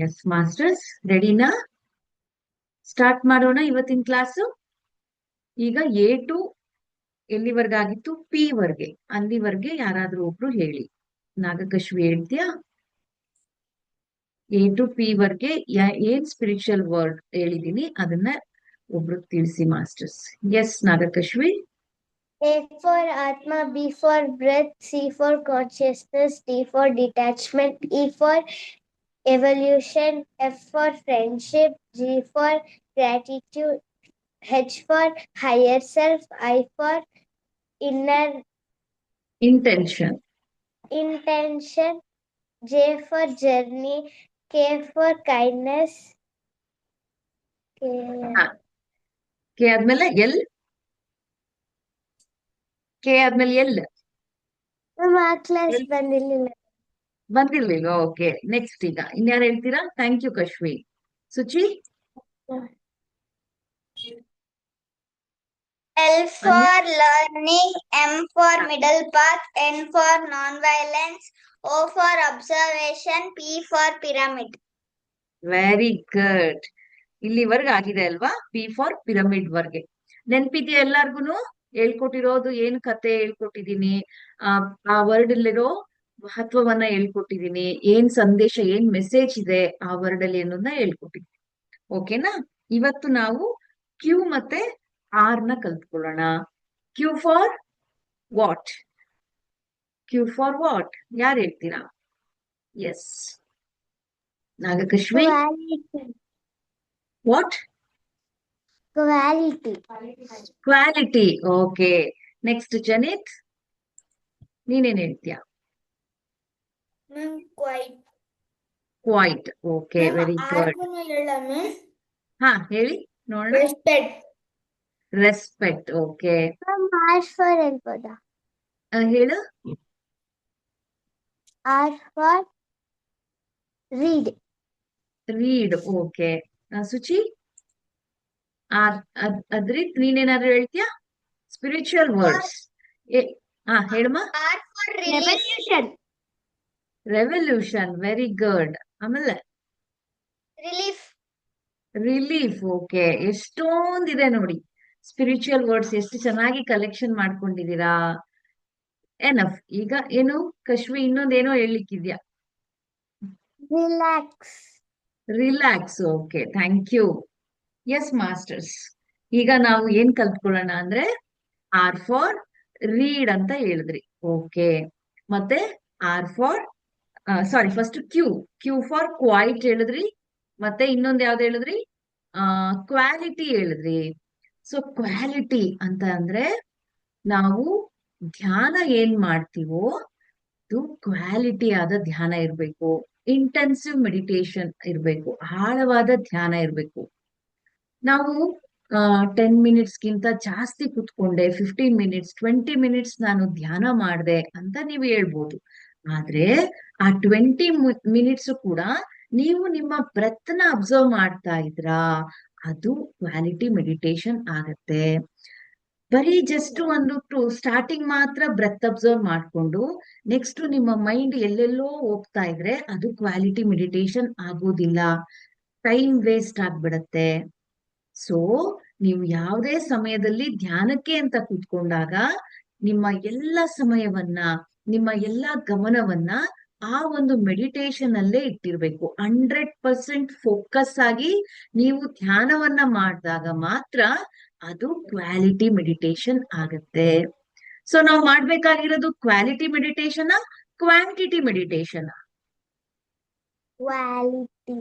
S masters, ರೆಡಿನಾ? Start ಮಾಡೋಣ ಇವತ್ತಿನ ಕ್ಲಾಸ್. ಈಗ A to ಎಲ್ಲಿವರೆಗಾಗಿತ್ತು? P ವರ್ಗೆ, ಅಲ್ಲಿವರೆಗೆ ಯಾರಾದ್ರೂ ಒಬ್ರು ಹೇಳಿ. ನಾಗಕಶ್ವಿ ಹೇಳ್ತೀಯಾ? A to P ವರ್ಗೆ ಏನ್ ಸ್ಪಿರಿಚುವಲ್ ವರ್ಡ್ ಹೇಳಿದೀನಿ ಅದನ್ನ ಒಬ್ರು ತಿಳಿಸಿ masters. Yes Nagakashvi. A for Atma, B for breath, C for consciousness, D for detachment, E for evolution, F for friendship, G for gratitude, H for higher self, I for inner intention. intention, J for journey, K for kindness, K ಆದ್ಮೇಲೆ L. K ಆದ್ಮೇಲೆ L class ಬಂದಿರ್ಲಿಲ್ಲ. ಬಂದಿರ್ಲಿಲ್ಲ. Okay, next ಈಗ ಇನ್ಯಾರು ಹೇಳ್ತೀರಾ? Thank you Kashvi. Suchi. L for learning, M for middle path, N for non-violence, O for observation, P for pyramid. Very good. ಇಲ್ಲಿವರೆಗೆ ಆಗಿದೆ ಅಲ್ವಾ? P ಫಾರ್ ಪಿರಮಿಡ್ ವರ್ಗೆ. ನೆನ್ಪಿದ್ಯಾ ಎಲ್ಲಾರ್ಗುನು? ಹೇಳ್ಕೊಟ್ಟಿರೋದು ಏನ್ ಕತೆ ಹೇಳ್ಕೊಟ್ಟಿದೀನಿ, ಆ ವರ್ಡ್ ಅಲ್ಲಿರೋ ಮಹತ್ವವನ್ನ ಹೇಳ್ಕೊಟ್ಟಿದೀನಿ, ಏನ್ ಸಂದೇಶ, ಏನ್ ಮೆಸೇಜ್ ಇದೆ ಆ ವರ್ಡ್ ಅಲ್ಲಿ ಅನ್ನೋದನ್ನ ಹೇಳ್ಕೊಟ್ಟಿದ್ದೀನಿ. ಓಕೆನಾ? ಇವತ್ತು ನಾವು ಕ್ಯೂ ಮತ್ತೆ ಆರ್ ನ ಕಲ್ತ್ಕೊಳ್ಳೋಣ. Q for what? Q for what ಯಾರು ಹೇಳ್ತೀರಾ? Yes Nagakashvi. What? Quality. Quality. Okay, next Janith, ನೀನೇನ್ ಹೇಳ್ತೀಯಾ? Quite. Quite. Okay, very good. ಹಾ ಹೇಳಿ ನೋಡೋಣ. Respect. Respect. Okay, R for ಹೇಳ್ಬೋದಾ? ಹೇಳು. R for read. Read. Okay, Suchi. Adrith ನೀನೇನಾದ್ರು ಹೇಳ್ತೀಯಾ? Spiritual words. ಹಾ ಹೇಳಮ್ಮ. R for revolution. Revolution. Very good. ಆಮೇಲೆ Relief. ರಿಲೀಫ್. ಓಕೆ, ಎಷ್ಟೊಂದಿದೆ ನೋಡಿ ಸ್ಪಿರಿಚುವಲ್ ವರ್ಡ್ಸ್. ಎಷ್ಟು ಚೆನ್ನಾಗಿ ಕಲೆಕ್ಷನ್ ಮಾಡ್ಕೊಂಡಿದೀರಾ. ಎನಫ್. ಈಗ ಏನು ಕಶ್ವಿ, ಇನ್ನೊಂದೇನೋ ಹೇಳಲಿಕ್ಕಿದ್ಯಾ? Relax. Relax. Okay, thank you. Yes masters, ಈಗ ನಾವು ಏನ್ ಕಲ್ತ್ಕೊಳ್ಳೋಣ ಅಂದ್ರೆ ಆರ್ ಫಾರ್ ರೀಡ್ ಅಂತ ಹೇಳಿದ್ರಿ. ಓಕೆ, ಮತ್ತೆ R for sorry first Q. Q for quiet ಹೇಳಿದ್ರಿ. ಮತ್ತೆ ಇನ್ನೊಂದ್ ಯಾವ್ದು ಹೇಳಿದ್ರಿ? ಕ್ವಾಲಿಟಿ ಹೇಳಿದ್ರಿ. ಸೊ ಕ್ವಾಲಿಟಿ ಅಂತ ಅಂದ್ರೆ ನಾವು ಧ್ಯಾನ ಏನ್ ಮಾಡ್ತೀವೋ ಅದು ಕ್ವಾಲಿಟಿ ಆದ ಧ್ಯಾನ ಇರ್ಬೇಕು. ಇಂಟೆನ್ಸಿವ್ ಮೆಡಿಟೇಷನ್ ಇರ್ಬೇಕು. ಆಳವಾದ ಧ್ಯಾನ ಇರ್ಬೇಕು. ನಾವು 10 ಮಿನಿಟ್ಸ್ಗಿಂತ ಜಾಸ್ತಿ ಕುತ್ಕೊಂಡೆ, 15 ಮಿನಿಟ್ಸ್ 20 ಮಿನಿಟ್ಸ್ ನಾನು ಧ್ಯಾನ ಮಾಡಿದೆ ಅಂತ ನೀವು ಹೇಳ್ಬೋದು. ಆದ್ರೆ ಆ 20 ಮಿನಿಟ್ಸ್ ಕೂಡ ನೀವು ನಿಮ್ಮ ಬ್ರೆತ್ ನ ಅಬ್ಸರ್ವ್ ಮಾಡ್ತಾ ಇದ್ರಾ, ಅದು ಕ್ವಾಲಿಟಿ ಮೆಡಿಟೇಷನ್ ಆಗತ್ತೆ. ಬರೀ ಜಸ್ಟ್ ಒಂದು ಸ್ಟಾರ್ಟಿಂಗ್ ಮಾತ್ರ ಬ್ರೆತ್ ಅಬ್ಸರ್ವ್ ಮಾಡ್ಕೊಂಡು ನೆಕ್ಸ್ಟ್ ನಿಮ್ಮ ಮೈಂಡ್ ಎಲ್ಲೆಲ್ಲೋ ಹೋಗ್ತಾ ಇದ್ರೆ ಅದು ಕ್ವಾಲಿಟಿ ಮೆಡಿಟೇಷನ್ ಆಗೋದಿಲ್ಲ. ಟೈಮ್ ವೇಸ್ಟ್ ಆಗ್ಬಿಡತ್ತೆ. ಸೊ ನೀವು ಯಾವುದೇ ಸಮಯದಲ್ಲಿ ಧ್ಯಾನಕ್ಕೆ ಅಂತ ಕೂತ್ಕೊಂಡಾಗ ನಿಮ್ಮ ಎಲ್ಲ ಸಮಯವನ್ನ, ನಿಮ್ಮ ಎಲ್ಲ ಗಮನವನ್ನ ಆ ಒಂದು ಮೆಡಿಟೇಷನ್ ಅಲ್ಲೇ ಇಟ್ಟಿರ್ಬೇಕು. 100% ಫೋಕಸ್ ಆಗಿ ನೀವು ಧ್ಯಾನವನ್ನ ಮಾಡಿದಾಗ ಮಾತ್ರ ಅದು ಕ್ವಾಲಿಟಿ ಮೆಡಿಟೇಷನ್ ಆಗತ್ತೆ. ಸೊ ನಾವು ಮಾಡ್ಬೇಕಾಗಿರೋದು quality meditation, quantity meditation? Quality.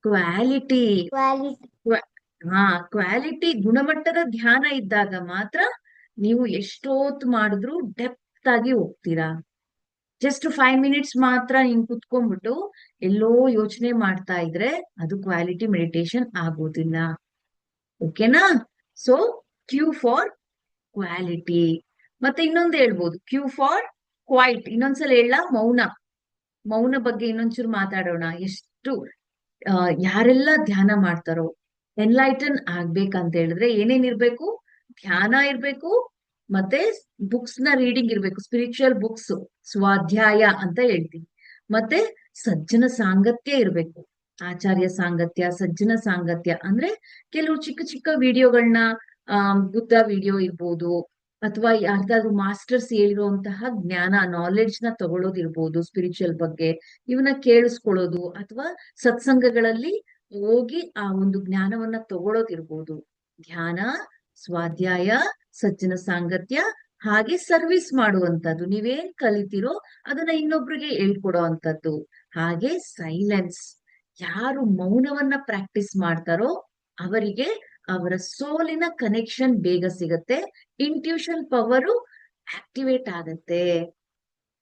Quality. Quality. ಹಾ, ಕ್ವಾಲಿಟಿ, ಗುಣಮಟ್ಟದ ಧ್ಯಾನ ಇದ್ದಾಗ ಮಾತ್ರ ನೀವು ಎಷ್ಟೊತ್ತು ಮಾಡಿದ್ರು ಡೆಪ್ತ್ ಆಗಿ ಹೋಗ್ತೀರಾ. ಜಸ್ಟ್ 5 ಮಿನಿಟ್ಸ್ ಮಾತ್ರ ಹಿಂಗ್ ಕುತ್ಕೊಂಡ್ಬಿಟ್ಟು ಎಲ್ಲೋ ಯೋಚನೆ ಮಾಡ್ತಾ ಇದ್ರೆ ಅದು ಕ್ವಾಲಿಟಿ ಮೆಡಿಟೇಷನ್ ಆಗೋದಿಲ್ಲ. ಓಕೆನಾ? So Q for quality. ಮತ್ತೆ ಇನ್ನೊಂದು ಹೇಳ್ಬೋದು, ಕ್ಯೂ ಫಾರ್ ಕ್ವೈಟ್. ಇನ್ನೊಂದ್ಸಲ ಹೇಳ, ಮೌನ. ಮೌನ ಬಗ್ಗೆ ಇನ್ನೊಂಚೂರು ಮಾತಾಡೋಣ. ಎಷ್ಟು ಯಾರೆಲ್ಲ ಧ್ಯಾನ ಮಾಡ್ತಾರೋ, ಎನ್ಲೈಟನ್ ಆಗ್ಬೇಕಂತ ಹೇಳಿದ್ರೆ ಏನೇನ್ ಇರ್ಬೇಕು? ಧ್ಯಾನ ಇರ್ಬೇಕು, ಮತ್ತೆ ಬುಕ್ಸ್ ನ ರೀಡಿಂಗ್ ಇರ್ಬೇಕು, ಸ್ಪಿರಿಚುವಲ್ ಬುಕ್ಸ್, ಸ್ವಾಧ್ಯಾಯ ಅಂತ ಹೇಳ್ತೀವಿ. ಮತ್ತೆ ಸಜ್ಜನ ಸಾಂಗತ್ಯ ಇರ್ಬೇಕು. ಆಚಾರ್ಯ ಸಾಂಗತ್ಯ, ಸಜ್ಜನ ಸಾಂಗತ್ಯ ಅಂದ್ರೆ ಕೆಲವು ಚಿಕ್ಕ ಚಿಕ್ಕ ವಿಡಿಯೋಗಳನ್ನ, ಬುದ್ಧ ವಿಡಿಯೋ ಇರ್ಬೋದು, ಅಥವಾ ಯಾರ್ದಾದ್ರು ಮಾಸ್ಟರ್ಸ್ ಹೇಳಿರುವಂತಹ ಜ್ಞಾನ, ನಾಲೆಡ್ಜ್ ನ ತಗೊಳ್ಳೋದಿರ್ಬೋದು ಸ್ಪಿರಿಚುವಲ್ ಬಗ್ಗೆ, ಇವನ್ನ ಕೇಳಿಸ್ಕೊಳ್ಳೋದು, ಅಥವಾ ಸತ್ಸಂಗಗಳಲ್ಲಿ ಹೋಗಿ ಆ ಒಂದು ಜ್ಞಾನವನ್ನ ತಗೊಳ್ಳೋದಿರ್ಬೋದು. ಧ್ಯಾನ, ಸ್ವಾಧ್ಯಾಯ, ಸಜ್ಜನ ಸಾಂಗತ್ಯ, ಹಾಗೆ ಸರ್ವಿಸ್ ಮಾಡುವಂತದ್ದು, ನೀವೇನ್ ಕಲಿತೀರೋ ಅದನ್ನ ಇನ್ನೊಬ್ರಿಗೆ ಹೇಳ್ಕೊಡೋ ಅಂತದ್ದು. ಹಾಗೆ ಸೈಲೆನ್ಸ್, ಯಾರು ಮೌನವನ್ನ ಪ್ರಾಕ್ಟೀಸ್ ಮಾಡ್ತಾರೋ ಅವರಿಗೆ ಅವರ ಸೋಲಿನ ಕನೆಕ್ಷನ್ ಬೇಗ ಸಿಗತ್ತೆ, ಇಂಟ್ಯೂಷನ್ ಪವರು ಆಕ್ಟಿವೇಟ್ ಆಗತ್ತೆ.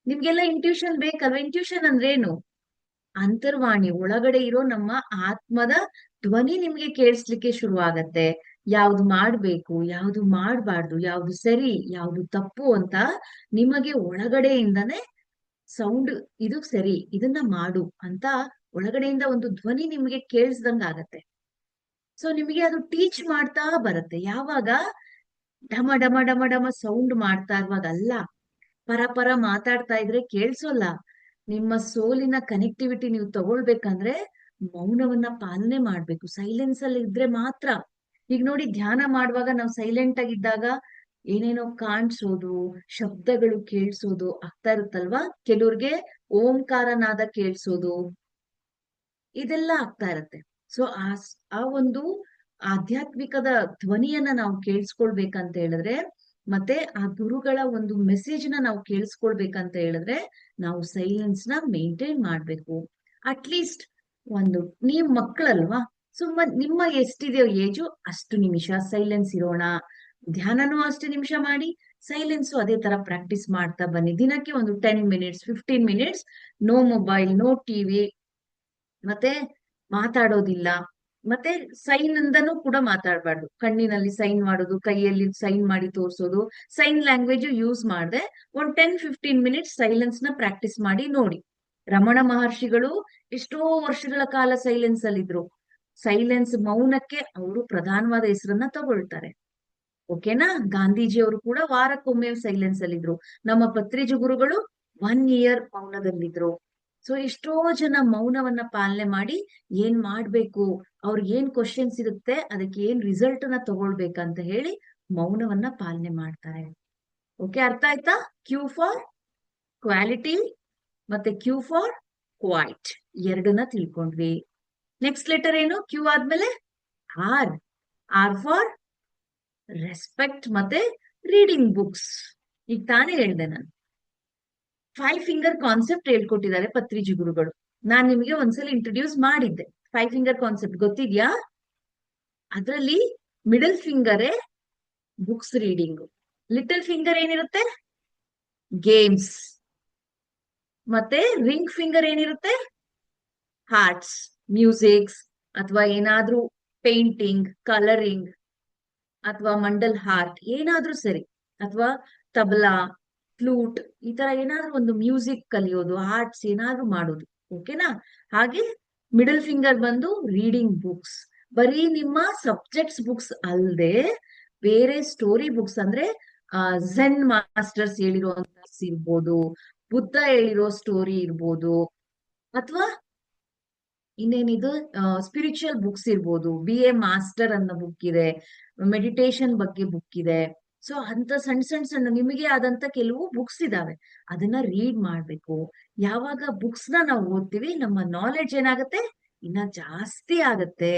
ನಿಮ್ಗೆಲ್ಲ ಇಂಟ್ಯೂಷನ್ ಬೇಕಲ್ವಾ? ಇಂಟ್ಯೂಷನ್ ಅಂದ್ರೇನು? ಅಂತರ್ವಾಣಿ, ಒಳಗಡೆ ಇರೋ ನಮ್ಮ ಆತ್ಮದ ಧ್ವನಿ ನಿಮ್ಗೆ ಕೇಳಿಸ್ಲಿಕ್ಕೆ ಶುರು ಆಗತ್ತೆ. ಯಾವ್ದು ಮಾಡ್ಬೇಕು, ಯಾವ್ದು ಮಾಡ್ಬಾರ್ದು, ಯಾವ್ದು ಸರಿ, ಯಾವ್ದು ತಪ್ಪು ಅಂತ ನಿಮಗೆ ಒಳಗಡೆಯಿಂದನೇ ಸೌಂಡ್, ಇದು ಸರಿ, ಇದನ್ನ ಮಾಡು ಅಂತ ಒಳಗಡೆಯಿಂದ ಒಂದು ಧ್ವನಿ ನಿಮ್ಗೆ ಕೇಳಿಸ್ದಂಗ ಆಗತ್ತೆ. ಸೊ ನಿಮಗೆ ಅದು ಟೀಚ್ ಮಾಡ್ತಾ ಬರುತ್ತೆ. ಯಾವಾಗ ಢಮ ಢಮ ಢಮ ಢಮ ಸೌಂಡ್ ಮಾಡ್ತಾ ಇರುವಾಗ ಅಲ್ಲ, ಪರ ಪರ ಮಾತಾಡ್ತಾ ಇದ್ರೆ ಕೇಳಿಸೋಲ್ಲ. ನಿಮ್ಮ ಸೋಲಿನ ಕನೆಕ್ಟಿವಿಟಿ ನೀವು ತಗೊಳ್ಬೇಕಂದ್ರೆ ಮೌನವನ್ನ ಪಾಲನೆ ಮಾಡ್ಬೇಕು, ಸೈಲೆನ್ಸ್ ಅಲ್ಲಿ ಇದ್ರೆ ಮಾತ್ರ. ಈಗ ನೋಡಿ, ಧ್ಯಾನ ಮಾಡುವಾಗ ನಾವು ಸೈಲೆಂಟ್ ಆಗಿದ್ದಾಗ ಏನೇನೋ ಕಾಣಿಸೋದು, ಶಬ್ದಗಳು ಕೇಳಿಸೋದು ಆಗ್ತಾ ಇರುತ್ತಲ್ವಾ? ಕೆಲವ್ರಿಗೆ ಓಂಕಾರನಾದ ಕೇಳಿಸೋದು, ಇದೆಲ್ಲ ಆಗ್ತಾ ಇರತ್ತೆ. ಸೊ ಆ ಒಂದು ಆಧ್ಯಾತ್ಮಿಕದ ಧ್ವನಿಯನ್ನ ನಾವು ಕೇಳಿಸ್ಕೊಳ್ಬೇಕಂತ ಹೇಳಿದ್ರೆ, ಮತ್ತೆ ಆ ಗುರುಗಳ ಒಂದು ಮೆಸೇಜ್ ನ ನಾವು ಕೇಳಿಸ್ಕೊಳ್ಬೇಕಂತ ಹೇಳಿದ್ರೆ ನಾವು ಸೈಲೆನ್ಸ್ ನ ಮೇಂಟೈನ್ ಮಾಡ್ಬೇಕು. ಅಟ್ಲೀಸ್ಟ್ ಒಂದು, ನೀವ್ ಮಕ್ಕಳಲ್ವಾ, ನಿಮ್ಮ ಎಷ್ಟಿದೆಯೋ ಏಜು ಅಷ್ಟು ನಿಮಿಷ ಸೈಲೆನ್ಸ್ ಇರೋಣ. ಧ್ಯಾನನೂ ಅಷ್ಟು ನಿಮಿಷ ಮಾಡಿ, ಸೈಲೆನ್ಸು ಅದೇ ತರ ಪ್ರಾಕ್ಟೀಸ್ ಮಾಡ್ತಾ ಬನ್ನಿ. ದಿನಕ್ಕೆ ಒಂದು 10 minutes 15 minutes, no mobile, no TV, ಮತ್ತೆ ಮಾತಾಡೋದಿಲ್ಲ, ಮತ್ತೆ ಸೈನ್ ಇಂದನೂ ಕೂಡ ಮಾತಾಡ್ಬಾರ್ದು. ಕಣ್ಣಿನಲ್ಲಿ ಸೈನ್ ಮಾಡೋದು, ಕೈಯಲ್ಲಿ ಸೈನ್ ಮಾಡಿ ತೋರ್ಸೋದು, ಸೈನ್ ಲ್ಯಾಂಗ್ವೇಜ್ ಯೂಸ್ ಮಾಡದೆ ಒಂದ್ 10-15 ಮಿನಿಟ್ಸ್ ಸೈಲೆನ್ಸ್ ನ ಪ್ರಾಕ್ಟೀಸ್ ಮಾಡಿ ನೋಡಿ. ರಮಣ ಮಹರ್ಷಿಗಳು ಎಷ್ಟೋ ವರ್ಷಗಳ ಕಾಲ ಸೈಲೆನ್ಸ್ ಅಲ್ಲಿದ್ರು. ಸೈಲೆನ್ಸ್, ಮೌನಕ್ಕೆ ಅವರು ಪ್ರಧಾನವಾದ ಹೆಸರನ್ನ ತಗೊಳ್ತಾರೆ. ಓಕೆನಾ? ಗಾಂಧೀಜಿ ಅವರು ಕೂಡ ವಾರಕ್ಕೊಮ್ಮೆ ಸೈಲೆನ್ಸ್ ಅಲ್ಲಿದ್ರು. ನಮ್ಮ ಪತ್ರಿಜಿ ಗುರುಗಳು 1 ಇಯರ್ ಮೌನದಲ್ಲಿದ್ರು. ಸೊ ಎಷ್ಟೋ ಜನ ಮೌನವನ್ನ ಪಾಲನೆ ಮಾಡಿ ಏನ್ ಮಾಡ್ಬೇಕು, ಅವ್ರಿಗೆ ಏನ್ ಕ್ವಶನ್ಸ್ ಇರುತ್ತೆ, ಅದಕ್ಕೆ ಏನ್ ರಿಸಲ್ಟ್ ನ ತಗೊಳ್ಬೇಕಂತ ಹೇಳಿ ಮೌನವನ್ನ ಪಾಲನೆ ಮಾಡ್ತಾರೆ. ಓಕೆ, ಅರ್ಥ ಆಯ್ತಾ? ಕ್ಯೂ ಫಾರ್ ಕ್ವಾಲಿಟಿ ಮತ್ತೆ ಕ್ಯೂ ಫಾರ್ ಕ್ವೈಟ್, ಎರಡನ್ನ ತಿಳ್ಕೊಂಡ್ವಿ. ನೆಕ್ಸ್ಟ್ ಲೆಟರ್ ಏನು? ಕ್ಯೂ ಆದ್ಮೇಲೆ ಆರ್. ಆರ್ ಫಾರ್ ರೆಸ್ಪೆಕ್ಟ್ ಮತ್ತೆ ರೀಡಿಂಗ್ ಬುಕ್ಸ್. ಈಗ ತಾನೇ ಹೇಳ್ದೆ ನಾನು, 5 ಫಿಂಗರ್ ಕಾನ್ಸೆಪ್ಟ್ ಹೇಳ್ಕೊಟ್ಟಿದ್ದಾರೆ ಪತ್ರಿಜಿ ಗುರುಗಳು. ನಾನ್ ನಿಮಗೆ ಒಂದ್ಸಲ ಇಂಟ್ರೊಡ್ಯೂಸ್ ಮಾಡಿದ್ದೆ. 5 ಫಿಂಗರ್ ಕಾನ್ಸೆಪ್ಟ್ ಗೊತ್ತಿದ್ಯಾ? ಅದ್ರಲ್ಲಿ ಮಿಡಲ್ ಫಿಂಗರೇ ಬುಕ್ಸ್ ರೀಡಿಂಗ್, ಲಿಟಲ್ ಫಿಂಗರ್ ಏನಿರುತ್ತೆ ಗೇಮ್ಸ್, ಮತ್ತೆ ರಿಂಗ್ ಫಿಂಗರ್ ಏನಿರುತ್ತೆ ಹಾರ್ಟ್ಸ್, ಮ್ಯೂಸಿಕ್ಸ್, ಅಥವಾ ಏನಾದ್ರೂ ಪೇಂಟಿಂಗ್, ಕಲರಿಂಗ್, ಅಥವಾ ಮಂಡಲ್ ಹಾರ್ಟ್, ಏನಾದ್ರೂ ಸರಿ, ಅಥವಾ ತಬಲಾ, ಫ್ಲೂಟ್, ಈ ತರ ಏನಾದ್ರೂ ಒಂದು ಮ್ಯೂಸಿಕ್ ಕಲಿಯೋದು, ಆರ್ಟ್ಸ್ ಏನಾದ್ರೂ ಮಾಡೋದು. ಓಕೆನಾ? ಹಾಗೆ ಮಿಡಲ್ ಫಿಂಗರ್ ಬಂದು ರೀಡಿಂಗ್ ಬುಕ್ಸ್, ಬರೀ ನಿಮ್ಮ ಸಬ್ಜೆಕ್ಟ್ಸ್ ಬುಕ್ಸ್ ಅಲ್ಲದೆ ಬೇರೆ ಸ್ಟೋರಿ ಬುಕ್ಸ್, ಅಂದ್ರೆ ಝೆನ್ ಮಾಸ್ಟರ್ಸ್ ಹೇಳಿರೋ ಇರ್ಬೋದು, ಬುದ್ಧ ಹೇಳಿರೋ ಸ್ಟೋರಿ ಇರ್ಬೋದು, ಅಥವಾ ಇನ್ನೇನಿದು ಸ್ಪಿರಿಚುವಲ್ ಬುಕ್ಸ್ ಇರ್ಬೋದು. BA ಮಾಸ್ಟರ್ ಅನ್ನೋ ಬುಕ್ ಇದೆ, ಮೆಡಿಟೇಷನ್ ಬಗ್ಗೆ ಬುಕ್ ಇದೆ. ಸೊ ಅಂತ ಸಣ್ಣ ಸಣ್ಣ ಸಣ್ಣ ನಿಮಗೆ ಆದಂತ ಕೆಲವು ಬುಕ್ಸ್ ಇದಾವೆ, ಅದನ್ನ ರೀಡ್ ಮಾಡ್ಬೇಕು. ಯಾವಾಗ ಬುಕ್ಸ್ ನ ನಾವು ಓದ್ತೀವಿ, ನಮ್ಮ ನಾಲೆಡ್ಜ್ ಏನಾಗತ್ತೆ, ಇನ್ನ ಜಾಸ್ತಿ ಆಗತ್ತೆ.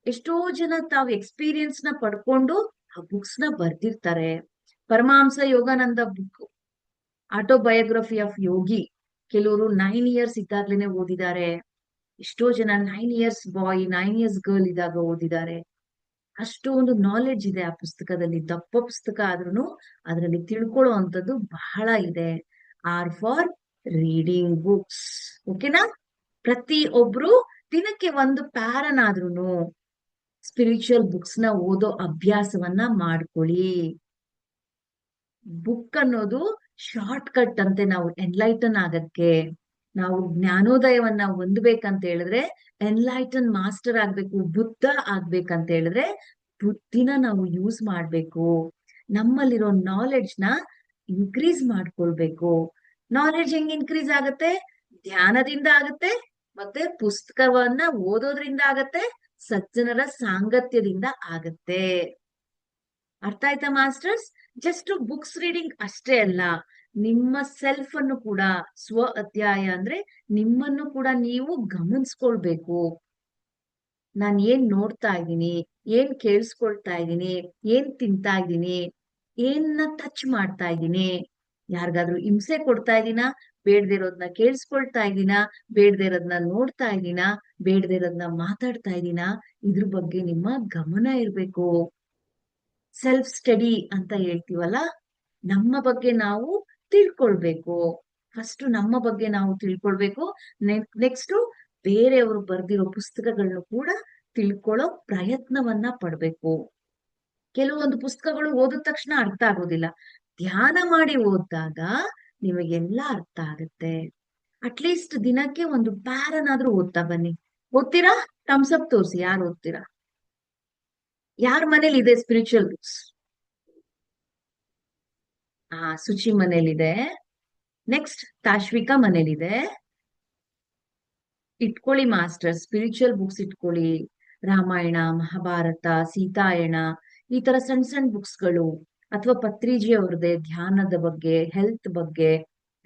ಎಷ್ಟೋ ಜನ ತಾವ್ ಎಕ್ಸ್ಪೀರಿಯನ್ಸ್ ನ ಪಡ್ಕೊಂಡು ಆ ಬುಕ್ಸ್ ನ ಬರ್ದಿರ್ತಾರೆ. Paramahansa Yogananda book, autobiography of Yogi, ಕೆಲವರು 9 ಇಯರ್ಸ್ ಇದ್ದಾಗ್ಲೇನೆ ಓದಿದ್ದಾರೆ. ಎಷ್ಟೋ ಜನ 9 ಇಯರ್ಸ್ ಬಾಯ್, 9 ಇಯರ್ಸ್ ಗರ್ಲ್ ಇದ್ದಾಗ ಓದಿದ್ದಾರೆ. ಅಷ್ಟೊಂದು ನಾಲೆಡ್ಜ್ ಇದೆ ಆ ಪುಸ್ತಕದಲ್ಲಿ. ದಪ್ಪ ಪುಸ್ತಕ ಆದ್ರೂ ಅದರಲ್ಲಿ ತಿಳ್ಕೊಳ್ಳೋ ಅಂತದ್ದು ಬಹಳ ಇದೆ. R for reading books. ಓಕೆನಾ? ಪ್ರತಿ ಒಬ್ರು ದಿನಕ್ಕೆ ಒಂದು ಪ್ಯಾರನಾದ್ರೂ ಸ್ಪಿರಿಚುವಲ್ ಬುಕ್ಸ್ ನ ಓದೋ ಅಭ್ಯಾಸವನ್ನ ಮಾಡ್ಕೊಳ್ಳಿ. ಬುಕ್ ಅನ್ನೋದು ಶಾರ್ಟ್ ಕಟ್ ಅಂತೆ. ನಾವು ಎನ್ಲೈಟನ್ ಆಗಕ್ಕೆ, ನಾವು ಜ್ಞಾನೋದಯವನ್ನ ಹೊಂದ್ಬೇಕಂತ ಹೇಳಿದ್ರೆ, ಎನ್ಲೈಟನ್ ಮಾಸ್ಟರ್ ಆಗ್ಬೇಕು, ಬುದ್ಧ ಆಗ್ಬೇಕಂತ ಹೇಳಿದ್ರೆ ಬುದ್ಧಿನ ನಾವು ಯೂಸ್ ಮಾಡ್ಬೇಕು. ನಮ್ಮಲ್ಲಿರೋ ನಾಲೆಡ್ಜ್ ನ ಇನ್ಕ್ರೀಸ್ ಮಾಡ್ಕೊಳ್ಬೇಕು. ನಾಲೆಡ್ಜ್ ಹೆಂಗ್ ಇನ್ಕ್ರೀಸ್ ಆಗತ್ತೆ? ಧ್ಯಾನದಿಂದ ಆಗತ್ತೆ, ಮತ್ತೆ ಪುಸ್ತಕವನ್ನ ಓದೋದ್ರಿಂದ ಆಗತ್ತೆ, ಸಜ್ಜನರ ಸಾಂಗತ್ಯದಿಂದ ಆಗತ್ತೆ. ಅರ್ಥ ಆಯ್ತಾ ಮಾಸ್ಟರ್ಸ್? ಜಸ್ಟ್ ಬುಕ್ಸ್ ರೀಡಿಂಗ್ ಅಷ್ಟೇ ಅಲ್ಲ, ನಿಮ್ಮ ಸೆಲ್ಫ್ ಅನ್ನು ಕೂಡ, ಸ್ವ ಅಧ್ಯಾಯ ಅಂದ್ರೆ ನಿಮ್ಮನ್ನು ಕೂಡ ನೀವು ಗಮನಿಸ್ಕೊಳ್ಬೇಕು. ನಾನ್ ಏನ್ ನೋಡ್ತಾ ಇದ್ದೀನಿ, ಏನ್ ಕೇಳಿಸ್ಕೊಳ್ತಾ ಇದ್ದೀನಿ, ಏನ್ ತಿಂತಾ ಇದ್ದೀನಿ, ಏನ್ನ ಟಚ್ ಮಾಡ್ತಾ ಇದ್ದೀನಿ, ಯಾರಿಗಾದ್ರೂ ಹಿಂಸೆ ಕೊಡ್ತಾ ಇದ್ದೀನಾ, ಬೇಡದೇ ಇರೋದನ್ನ ಕೇಳಿಸ್ಕೊಳ್ತಾ ಇದ್ದೀನಾ, ಬೇಡದೇ ಇರೋದನ್ನ ನೋಡ್ತಾ ಇದ್ದೀನಾ, ಬೇಡದೇ ಇರೋದನ್ನ ಮಾತಾಡ್ತಾ ಇದ್ದೀನಾ, ಇದ್ರ ಬಗ್ಗೆ ನಿಮ್ಮ ಗಮನ ಇರ್ಬೇಕು. ಸೆಲ್ಫ್ ಸ್ಟಡಿ ಅಂತ ಹೇಳ್ತೀವಲ್ಲ, ನಮ್ಮ ಬಗ್ಗೆ ನಾವು ತಿಳ್ಕೊಳ್ಬೇಕು. ಫಸ್ಟ್ ನಮ್ಮ ಬಗ್ಗೆ ನಾವು ತಿಳ್ಕೊಳ್ಬೇಕು. ನೆಕ್ಸ್ಟ್ ಬೇರೆಯವರು ಬರ್ದಿರೋ ಪುಸ್ತಕಗಳನ್ನು ಕೂಡ ತಿಳ್ಕೊಳ್ಳೋ ಪ್ರಯತ್ನವನ್ನ ಪಡ್ಬೇಕು. ಕೆಲವೊಂದು ಪುಸ್ತಕಗಳು ಓದಿದ ತಕ್ಷಣ ಅರ್ಥ ಆಗೋದಿಲ್ಲ, ಧ್ಯಾನ ಮಾಡಿ ಓದಿದಾಗ ನಿಮಗೆಲ್ಲ ಅರ್ಥ ಆಗುತ್ತೆ. ಅಟ್ಲೀಸ್ಟ್ ದಿನಕ್ಕೆ ಒಂದು ಪ್ಯಾರನಾದ್ರೂ ಓದ್ತಾ ಬನ್ನಿ. ಓದ್ತೀರಾ? ಥಮ್ಸ್ ಅಪ್ ತೋರಿಸಿ, ಯಾರು ಓದ್ತೀರಾ? ಯಾರ ಮನೇಲಿ ಇದೆ ಸ್ಪಿರಿಚುವಲ್ ಬುಕ್ಸ್? ಸುಚಿ ಮನೇಲಿದೆ. ನೆಕ್ಸ್ಟ್ ತಾಶ್ವಿಕಾ ಮನೇಲಿದೆ. ಇಟ್ಕೊಳ್ಳಿ ಮಾಸ್ಟರ್, ಸ್ಪಿರಿಚುವಲ್ ಬುಕ್ಸ್ ಇಟ್ಕೊಳ್ಳಿ. ರಾಮಾಯಣ, ಮಹಾಭಾರತ, ಸೀತಾಯಣ, ಈ ತರ ಸಣ್ಣ ಸಣ್ಣ ಬುಕ್ಸ್ಗಳು, ಅಥವಾ ಪತ್ರಿಜಿ ಅವ್ರದ್ದೇ ಧ್ಯಾನದ ಬಗ್ಗೆ, ಹೆಲ್ತ್ ಬಗ್ಗೆ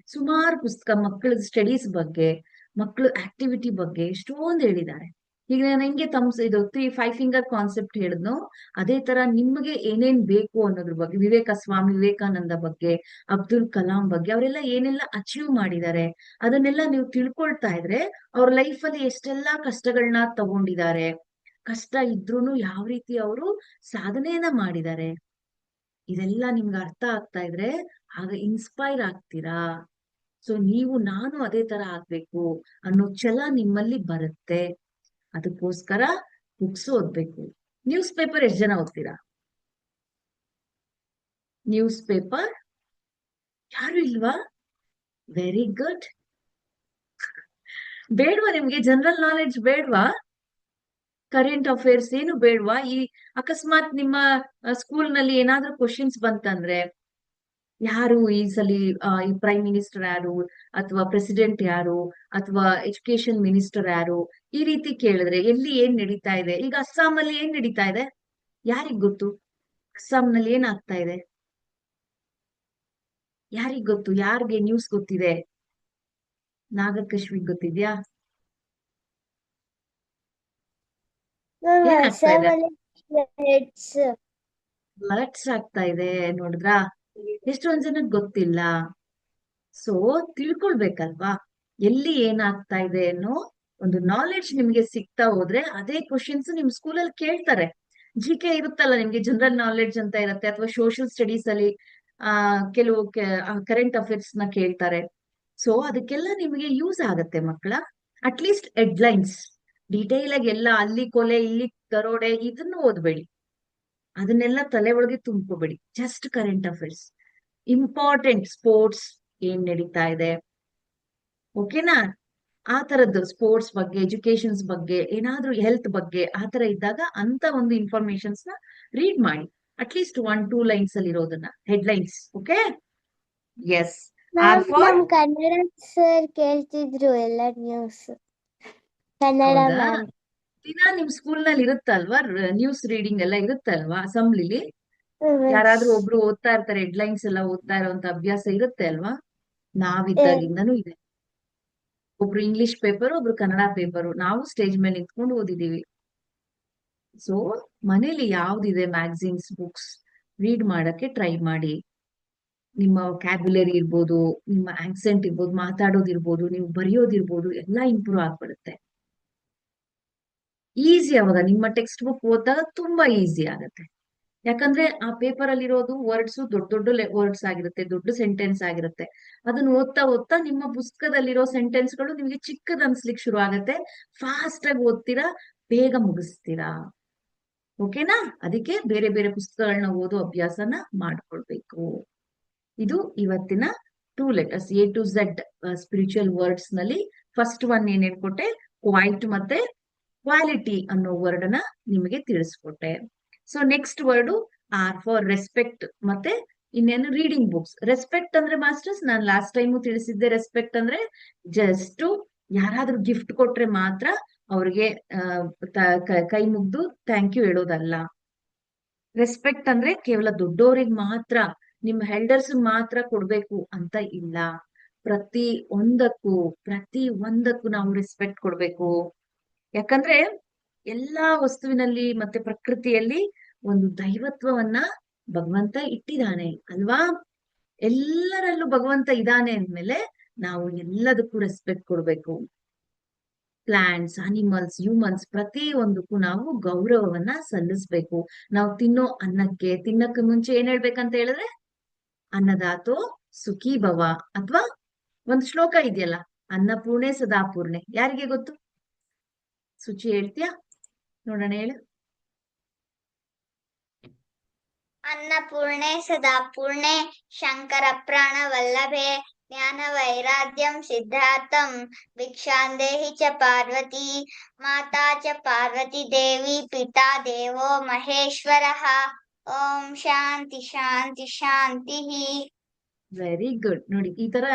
ಸುಮಾರು ಪುಸ್ತಕ, ಮಕ್ಕಳ ಸ್ಟಡೀಸ್ ಬಗ್ಗೆ, ಮಕ್ಕಳು ಆಕ್ಟಿವಿಟಿ ಬಗ್ಗೆ ಎಷ್ಟೊಂದು ಹೇಳಿದ್ದಾರೆ. ಈಗ ನಾನು ಹೆಂಗೆ ಇದು 5 ಫಿಂಗರ್ ಕಾನ್ಸೆಪ್ಟ್ ಹೇಳಿದ್ನೋ, ಅದೇ ತರ ನಿಮಗೆ ಏನೇನ್ ಬೇಕು ಅನ್ನೋದ್ರ ಬಗ್ಗೆ, ಸ್ವಾಮಿ ವಿವೇಕಾನಂದ ಬಗ್ಗೆ, ಅಬ್ದುಲ್ ಕಲಾಂ ಬಗ್ಗೆ, ಅವರೆಲ್ಲ ಏನೆಲ್ಲ ಅಚೀವ್ ಮಾಡಿದ್ದಾರೆ ಅದನ್ನೆಲ್ಲ ನೀವು ತಿಳ್ಕೊಳ್ತಾ ಇದ್ರೆ, ಅವ್ರ ಲೈಫ್ ಅಲ್ಲಿ ಎಷ್ಟೆಲ್ಲಾ ಕಷ್ಟಗಳನ್ನ ತಗೊಂಡಿದ್ದಾರೆ, ಕಷ್ಟ ಇದ್ರೂನು ಯಾವ ರೀತಿ ಅವರು ಸಾಧನೆಯನ್ನ ಮಾಡಿದ್ದಾರೆ, ಇದೆಲ್ಲ ನಿಮ್ಗೆ ಅರ್ಥ ಆಗ್ತಾ ಇದ್ರೆ ಆಗ ಇನ್ಸ್ಪೈರ್ ಆಗ್ತೀರಾ. ಸೊ ನಾನು ಅದೇ ತರ ಆಗ್ಬೇಕು ಅನ್ನೋ ಛಲ ನಿಮ್ಮಲ್ಲಿ ಬರುತ್ತೆ. ಅದಕ್ಕೋಸ್ಕರ ಬುಕ್ಸ್ ಓದ್ಬೇಕು. ನ್ಯೂಸ್ ಪೇಪರ್ ಎಷ್ಟು ಜನ ಓದ್ತೀರಾ? ನ್ಯೂಸ್ ಪೇಪರ್ ಯಾರು ಇಲ್ವಾ? Very good. ಬೇಡ್ವಾ ನಿಮ್ಗೆ ಜನರಲ್ ನಾಲೆಡ್ಜ್ ಬೇಡ್ವಾ? ಕರೆಂಟ್ ಅಫೇರ್ಸ್ ಏನು ಬೇಡ್ವಾ? ಈ ಅಕಸ್ಮಾತ್ ನಿಮ್ಮ ಸ್ಕೂಲ್ ನಲ್ಲಿ ಏನಾದ್ರೂ ಕ್ವಶನ್ಸ್ ಬಂತಂದ್ರೆ, ಯಾರು ಈ ಸಲ ಈ ಪ್ರೈಮ್ ಮಿನಿಸ್ಟರ್ ಯಾರು, ಅಥವಾ ಪ್ರೆಸಿಡೆಂಟ್ ಯಾರು, ಅಥವಾ ಎಜುಕೇಶನ್ ಮಿನಿಸ್ಟರ್ ಯಾರು, ಈ ರೀತಿ ಕೇಳಿದ್ರೆ ಎಲ್ಲಿ ಏನ್ ನಡೀತಾ ಇದೆ, ಈಗ ಅಸ್ಸಾಂ ಅಲ್ಲಿ ಏನ್ ನಡೀತಾ ಇದೆ ಯಾರಿಗ್ ಗೊತ್ತು? ಅಸ್ಸಾಂ ನಲ್ಲಿ ಏನ್ ಆಗ್ತಾ ಇದೆ ಯಾರಿಗ್ ಗೊತ್ತು? ಯಾರಿಗೆ ನ್ಯೂಸ್ ಗೊತ್ತಿದೆ? ನಾಗಕಶ್ಮಿಗ್ ಗೊತ್ತಿದ್ಯಾ? ಏನಾಗ್ತಾ ಇದೆ? ಫ್ಲಡ್ಸ್ ಆಗ್ತಾ ಇದೆ, ನೋಡಿದ್ರಾ? ಎಷ್ಟೊಂದ್ ಜನಕ್ ಗೊತ್ತಿಲ್ಲ. ಸೊ ತಿಳ್ಕೊಳ್ಬೇಕಲ್ವಾ ಎಲ್ಲಿ ಏನಾಗ್ತಾ ಇದೆ ಅನ್ನೋ ಒಂದು ನಾಲೆಡ್ಜ್ ನಿಮ್ಗೆ ಸಿಗ್ತಾ ಹೋದ್ರೆ, ಅದೇ ಕ್ವಶನ್ಸ್ ನಿಮ್ ಸ್ಕೂಲಲ್ಲಿ ಕೇಳ್ತಾರೆ. GK ಇರುತ್ತಲ್ಲ ನಿಮ್ಗೆ, ಜನರಲ್ ನಾಲೆಡ್ಜ್ ಅಂತ ಇರುತ್ತೆ, ಅಥವಾ ಸೋಷಿಯಲ್ ಸ್ಟಡೀಸ್ ಅಲ್ಲಿ ಕೆಲವು ಕರೆಂಟ್ ಅಫೇರ್ಸ್ ನ ಕೇಳ್ತಾರೆ. ಸೊ ಅದಕ್ಕೆಲ್ಲ ನಿಮ್ಗೆ ಯೂಸ್ ಆಗತ್ತೆ ಮಕ್ಕಳ. ಅಟ್ಲೀಸ್ಟ್ ಹೆಡ್ಲೈನ್ಸ್, ಡೀಟೇಲ್ ಆಗಿ ಎಲ್ಲ ಅಲ್ಲಿ ಕೊಲೆ ಇಲ್ಲಿ ದರೋಡೆ ಇದನ್ನ ಓದ್ಬೇಡಿ, ಅದನ್ನೆಲ್ಲ ತಲೆ ಒಳಗೆ ತುಂಬ್ಕೋಬೇಡಿ. Just current affairs, important sports ಏನ್ ನಡೀತಾ ಇದೆ, ಓಕೆನಾ? ಆ ತರದ್ದು ಸ್ಪೋರ್ಟ್ಸ್ ಬಗ್ಗೆ, ಎಜುಕೇಶನ್ಸ್ ಬಗ್ಗೆ, ಏನಾದ್ರೂ ಹೆಲ್ತ್ ಬಗ್ಗೆ ಆ ತರ ಇದ್ದಾಗ ಅಂತ ಒಂದು ಇನ್ಫಾರ್ಮೇಶನ್ಸ್ ನ ರೀಡ್ ಮಾಡಿ. ಅಟ್ಲೀಸ್ಟ್ 1-2 ಲೈನ್ಸ್ ಅಲ್ಲಿ ಇರೋದನ್ನ, ಹೆಡ್ಲೈನ್ಸ್. Okay, S. ನಮ್ ಕನ್ನಡ ಸರ್ ಕೇಳ್ತಿದ್ರು ಎಲ್ಲ ನ್ಯೂಸ್. ಕನ್ನಡ ಮ್ಯಾಮ್ ದಿನ ನಿಮ್ ಸ್ಕೂಲ್ ನಲ್ಲಿ ಇರುತ್ತಲ್ವಾ ನ್ಯೂಸ್ ರೀಡಿಂಗ್ ಎಲ್ಲ ಇರುತ್ತಲ್ವಾ? ಅಸೆಂಬ್ಲಿಲಿ ಯಾರಾದ್ರೂ ಒಬ್ರು ಓದ್ತಾ ಇರ್ತಾರೆ, ಹೆಡ್ಲೈನ್ಸ್ ಎಲ್ಲ ಓದ್ತಾ ಇರೋಂತ ಅಭ್ಯಾಸ ಇರುತ್ತೆ ಅಲ್ವಾ? ನಾವಿದ್ದಾಗಿಂದನೂ ಇದೆ. ಒಬ್ರು ಇಂಗ್ಲಿಷ್ ಪೇಪರ್, ಒಬ್ರು ಕನ್ನಡ ಪೇಪರ್, ನಾವು ಸ್ಟೇಜ್ ಮೇಲೆ ನಿಂತ್ಕೊಂಡು ಓದಿದೀವಿ. ಸೊ ಮನೇಲಿ ಯಾವ್ದಿದೆ ಮ್ಯಾಗಝಿನ್ಸ್, ಬುಕ್ಸ್ ರೀಡ್ ಮಾಡಕ್ಕೆ ಟ್ರೈ ಮಾಡಿ. ನಿಮ್ಮ ವ್ಯಾಕ್ಯಾಬ್ಯುಲರಿ ಇರ್ಬೋದು, ನಿಮ್ಮ ಆಕ್ಸೆಂಟ್ ಇರ್ಬೋದು, ಮಾತಾಡೋದಿರ್ಬೋದು, ನೀವು ಬರೆಯೋದಿರ್ಬೋದು, ಎಲ್ಲ ಇಂಪ್ರೂವ್ ಆಗ್ಬಿಡುತ್ತೆ. ಈಸಿ ಅವಾಗ ನಿಮ್ಮ ಟೆಕ್ಸ್ಟ್ ಬುಕ್ ಓದಿದಾಗ ತುಂಬಾ ಈಸಿ ಆಗುತ್ತೆ. ಯಾಕಂದ್ರೆ ಆ ಪೇಪರ್ ಅಲ್ಲಿರೋದು ವರ್ಡ್ಸ್ ದೊಡ್ಡ ದೊಡ್ಡ ವರ್ಡ್ಸ್ ಆಗಿರುತ್ತೆ, ದೊಡ್ಡ ಸೆಂಟೆನ್ಸ್ ಆಗಿರುತ್ತೆ. ಅದನ್ನ ಓದ್ತಾ ಓದ್ತಾ ನಿಮ್ಮ ಪುಸ್ತಕದಲ್ಲಿರೋ ಸೆಂಟೆನ್ಸ್ಗಳು ನಿಮ್ಗೆ ಚಿಕ್ಕದ್ ಅನ್ಸ್ಲಿಕ್ಕೆ ಶುರು ಆಗತ್ತೆ. ಫಾಸ್ಟ್ ಆಗಿ ಓದ್ತೀರಾ, ಬೇಗ ಮುಗಿಸ್ತೀರಾ. ಓಕೆನಾ? ಅದಕ್ಕೆ ಬೇರೆ ಬೇರೆ ಪುಸ್ತಕಗಳನ್ನ ಓದೋ ಅಭ್ಯಾಸನ ಮಾಡ್ಕೊಳ್ಬೇಕು. ಇದು ಇವತ್ತಿನ 2 letters A to Z spiritual words ನಲ್ಲಿ ಫಸ್ಟ್ ಒನ್ ಏನ್ ಹೇಳ್ಕೊಟ್ಟೆ, ಕ್ವೈಟ್ ಮತ್ತೆ ಕ್ವಾಲಿಟಿ ಅನ್ನೋ ವರ್ಡ್ ನ ನಿಮಗೆ ತಿಳಿಸ್ಕೊಟ್ಟೆ. So next word R for respect, ಮತ್ತೆ ಇನ್ನೇನು ರೀಡಿಂಗ್ ಬುಕ್ಸ್. ರೆಸ್ಪೆಕ್ಟ್ ಅಂದ್ರೆ ಮಾಸ್ಟರ್ಸ್, ನಾನು ಲಾಸ್ಟ್ ಟೈಮು ತಿಳಿಸಿದ್ದೆ. ರೆಸ್ಪೆಕ್ಟ್ ಅಂದ್ರೆ ಜಸ್ಟ್ ಯಾರಾದ್ರೂ ಗಿಫ್ಟ್ ಕೊಟ್ರೆ ಮಾತ್ರ ಅವ್ರಿಗೆ ಕೈ ಮುಗ್ದು ಥ್ಯಾಂಕ್ ಯು ಹೇಳೋದಲ್ಲ. ರೆಸ್ಪೆಕ್ಟ್ ಅಂದ್ರೆ ಕೇವಲ ದೊಡ್ಡೋರಿಗೆ ಮಾತ್ರ, ನಿಮ್ ಹೆಲ್ಡರ್ಸ್ ಮಾತ್ರ ಕೊಡ್ಬೇಕು ಅಂತ ಇಲ್ಲ. ಪ್ರತಿ ಒಂದಕ್ಕೂ ನಾವು ರೆಸ್ಪೆಕ್ಟ್ ಕೊಡ್ಬೇಕು. ಯಾಕಂದ್ರೆ ಎಲ್ಲಾ ವಸ್ತುವಿನಲ್ಲಿ ಮತ್ತೆ ಪ್ರಕೃತಿಯಲ್ಲಿ ಒಂದು ದೈವತ್ವವನ್ನ ಭಗವಂತ ಇಟ್ಟಿದ್ದಾನೆ ಅಲ್ವಾ. ಎಲ್ಲರಲ್ಲೂ ಭಗವಂತ ಇದ್ದಾನೆ ಅಂದ್ಮೇಲೆ ನಾವು ಎಲ್ಲದಕ್ಕೂ ರೆಸ್ಪೆಕ್ಟ್ ಕೊಡ್ಬೇಕು. ಪ್ಲಾಂಟ್ಸ್, ಅನಿಮಲ್ಸ್, ಹ್ಯೂಮನ್ಸ್ ಪ್ರತಿ ಒಂದಕ್ಕೂ ನಾವು ಗೌರವವನ್ನ ಸಲ್ಲಿಸ್ಬೇಕು. ನಾವು ತಿನ್ನೋ ಅನ್ನಕ್ಕೆ ತಿನ್ನಕ್ಕೆ ಮುಂಚೆ ಏನ್ ಹೇಳ್ಬೇಕಂತ ಹೇಳಿದ್ರೆ ಅನ್ನದಾತೋ ಸುಖೀ ಭವ, ಅಥವಾ ಒಂದು ಶ್ಲೋಕ ಇದೆಯಲ್ಲ, ಅನ್ನಪೂರ್ಣೆ ಸದಾಪೂರ್ಣೆ. ಯಾರಿಗೆ ಗೊತ್ತು? ಸುಚಿ ಹೇಳ್ತೀಯಾ ನೋಡೋಣ, ಹೇಳು. ಅನ್ನಪೂರ್ಣೆ ಸದಾಪೂರ್ಣೆ ಶಂಕರ ಪ್ರಾಣ ವಲ್ಲಭೆ ಜ್ಞಾನ ವೈರಾಗ್ಯಂ ಸಿದ್ಧಾರ್ಥಂ ಭಿಕ್ಷಾಂದೇಹಿ ಚ ಪಾರ್ವತಿ ಮಾತಾ ಚ ಪಾರ್ವತಿ ದೇವಿ ಪಿತಾ ದೇವೋ ಮಹೇಶ್ವರಃ. ಓಂ ಶಾಂತಿ ಶಾಂತಿ ಶಾಂತಿ. Very good. ನೋಡಿ, ಈ ತರ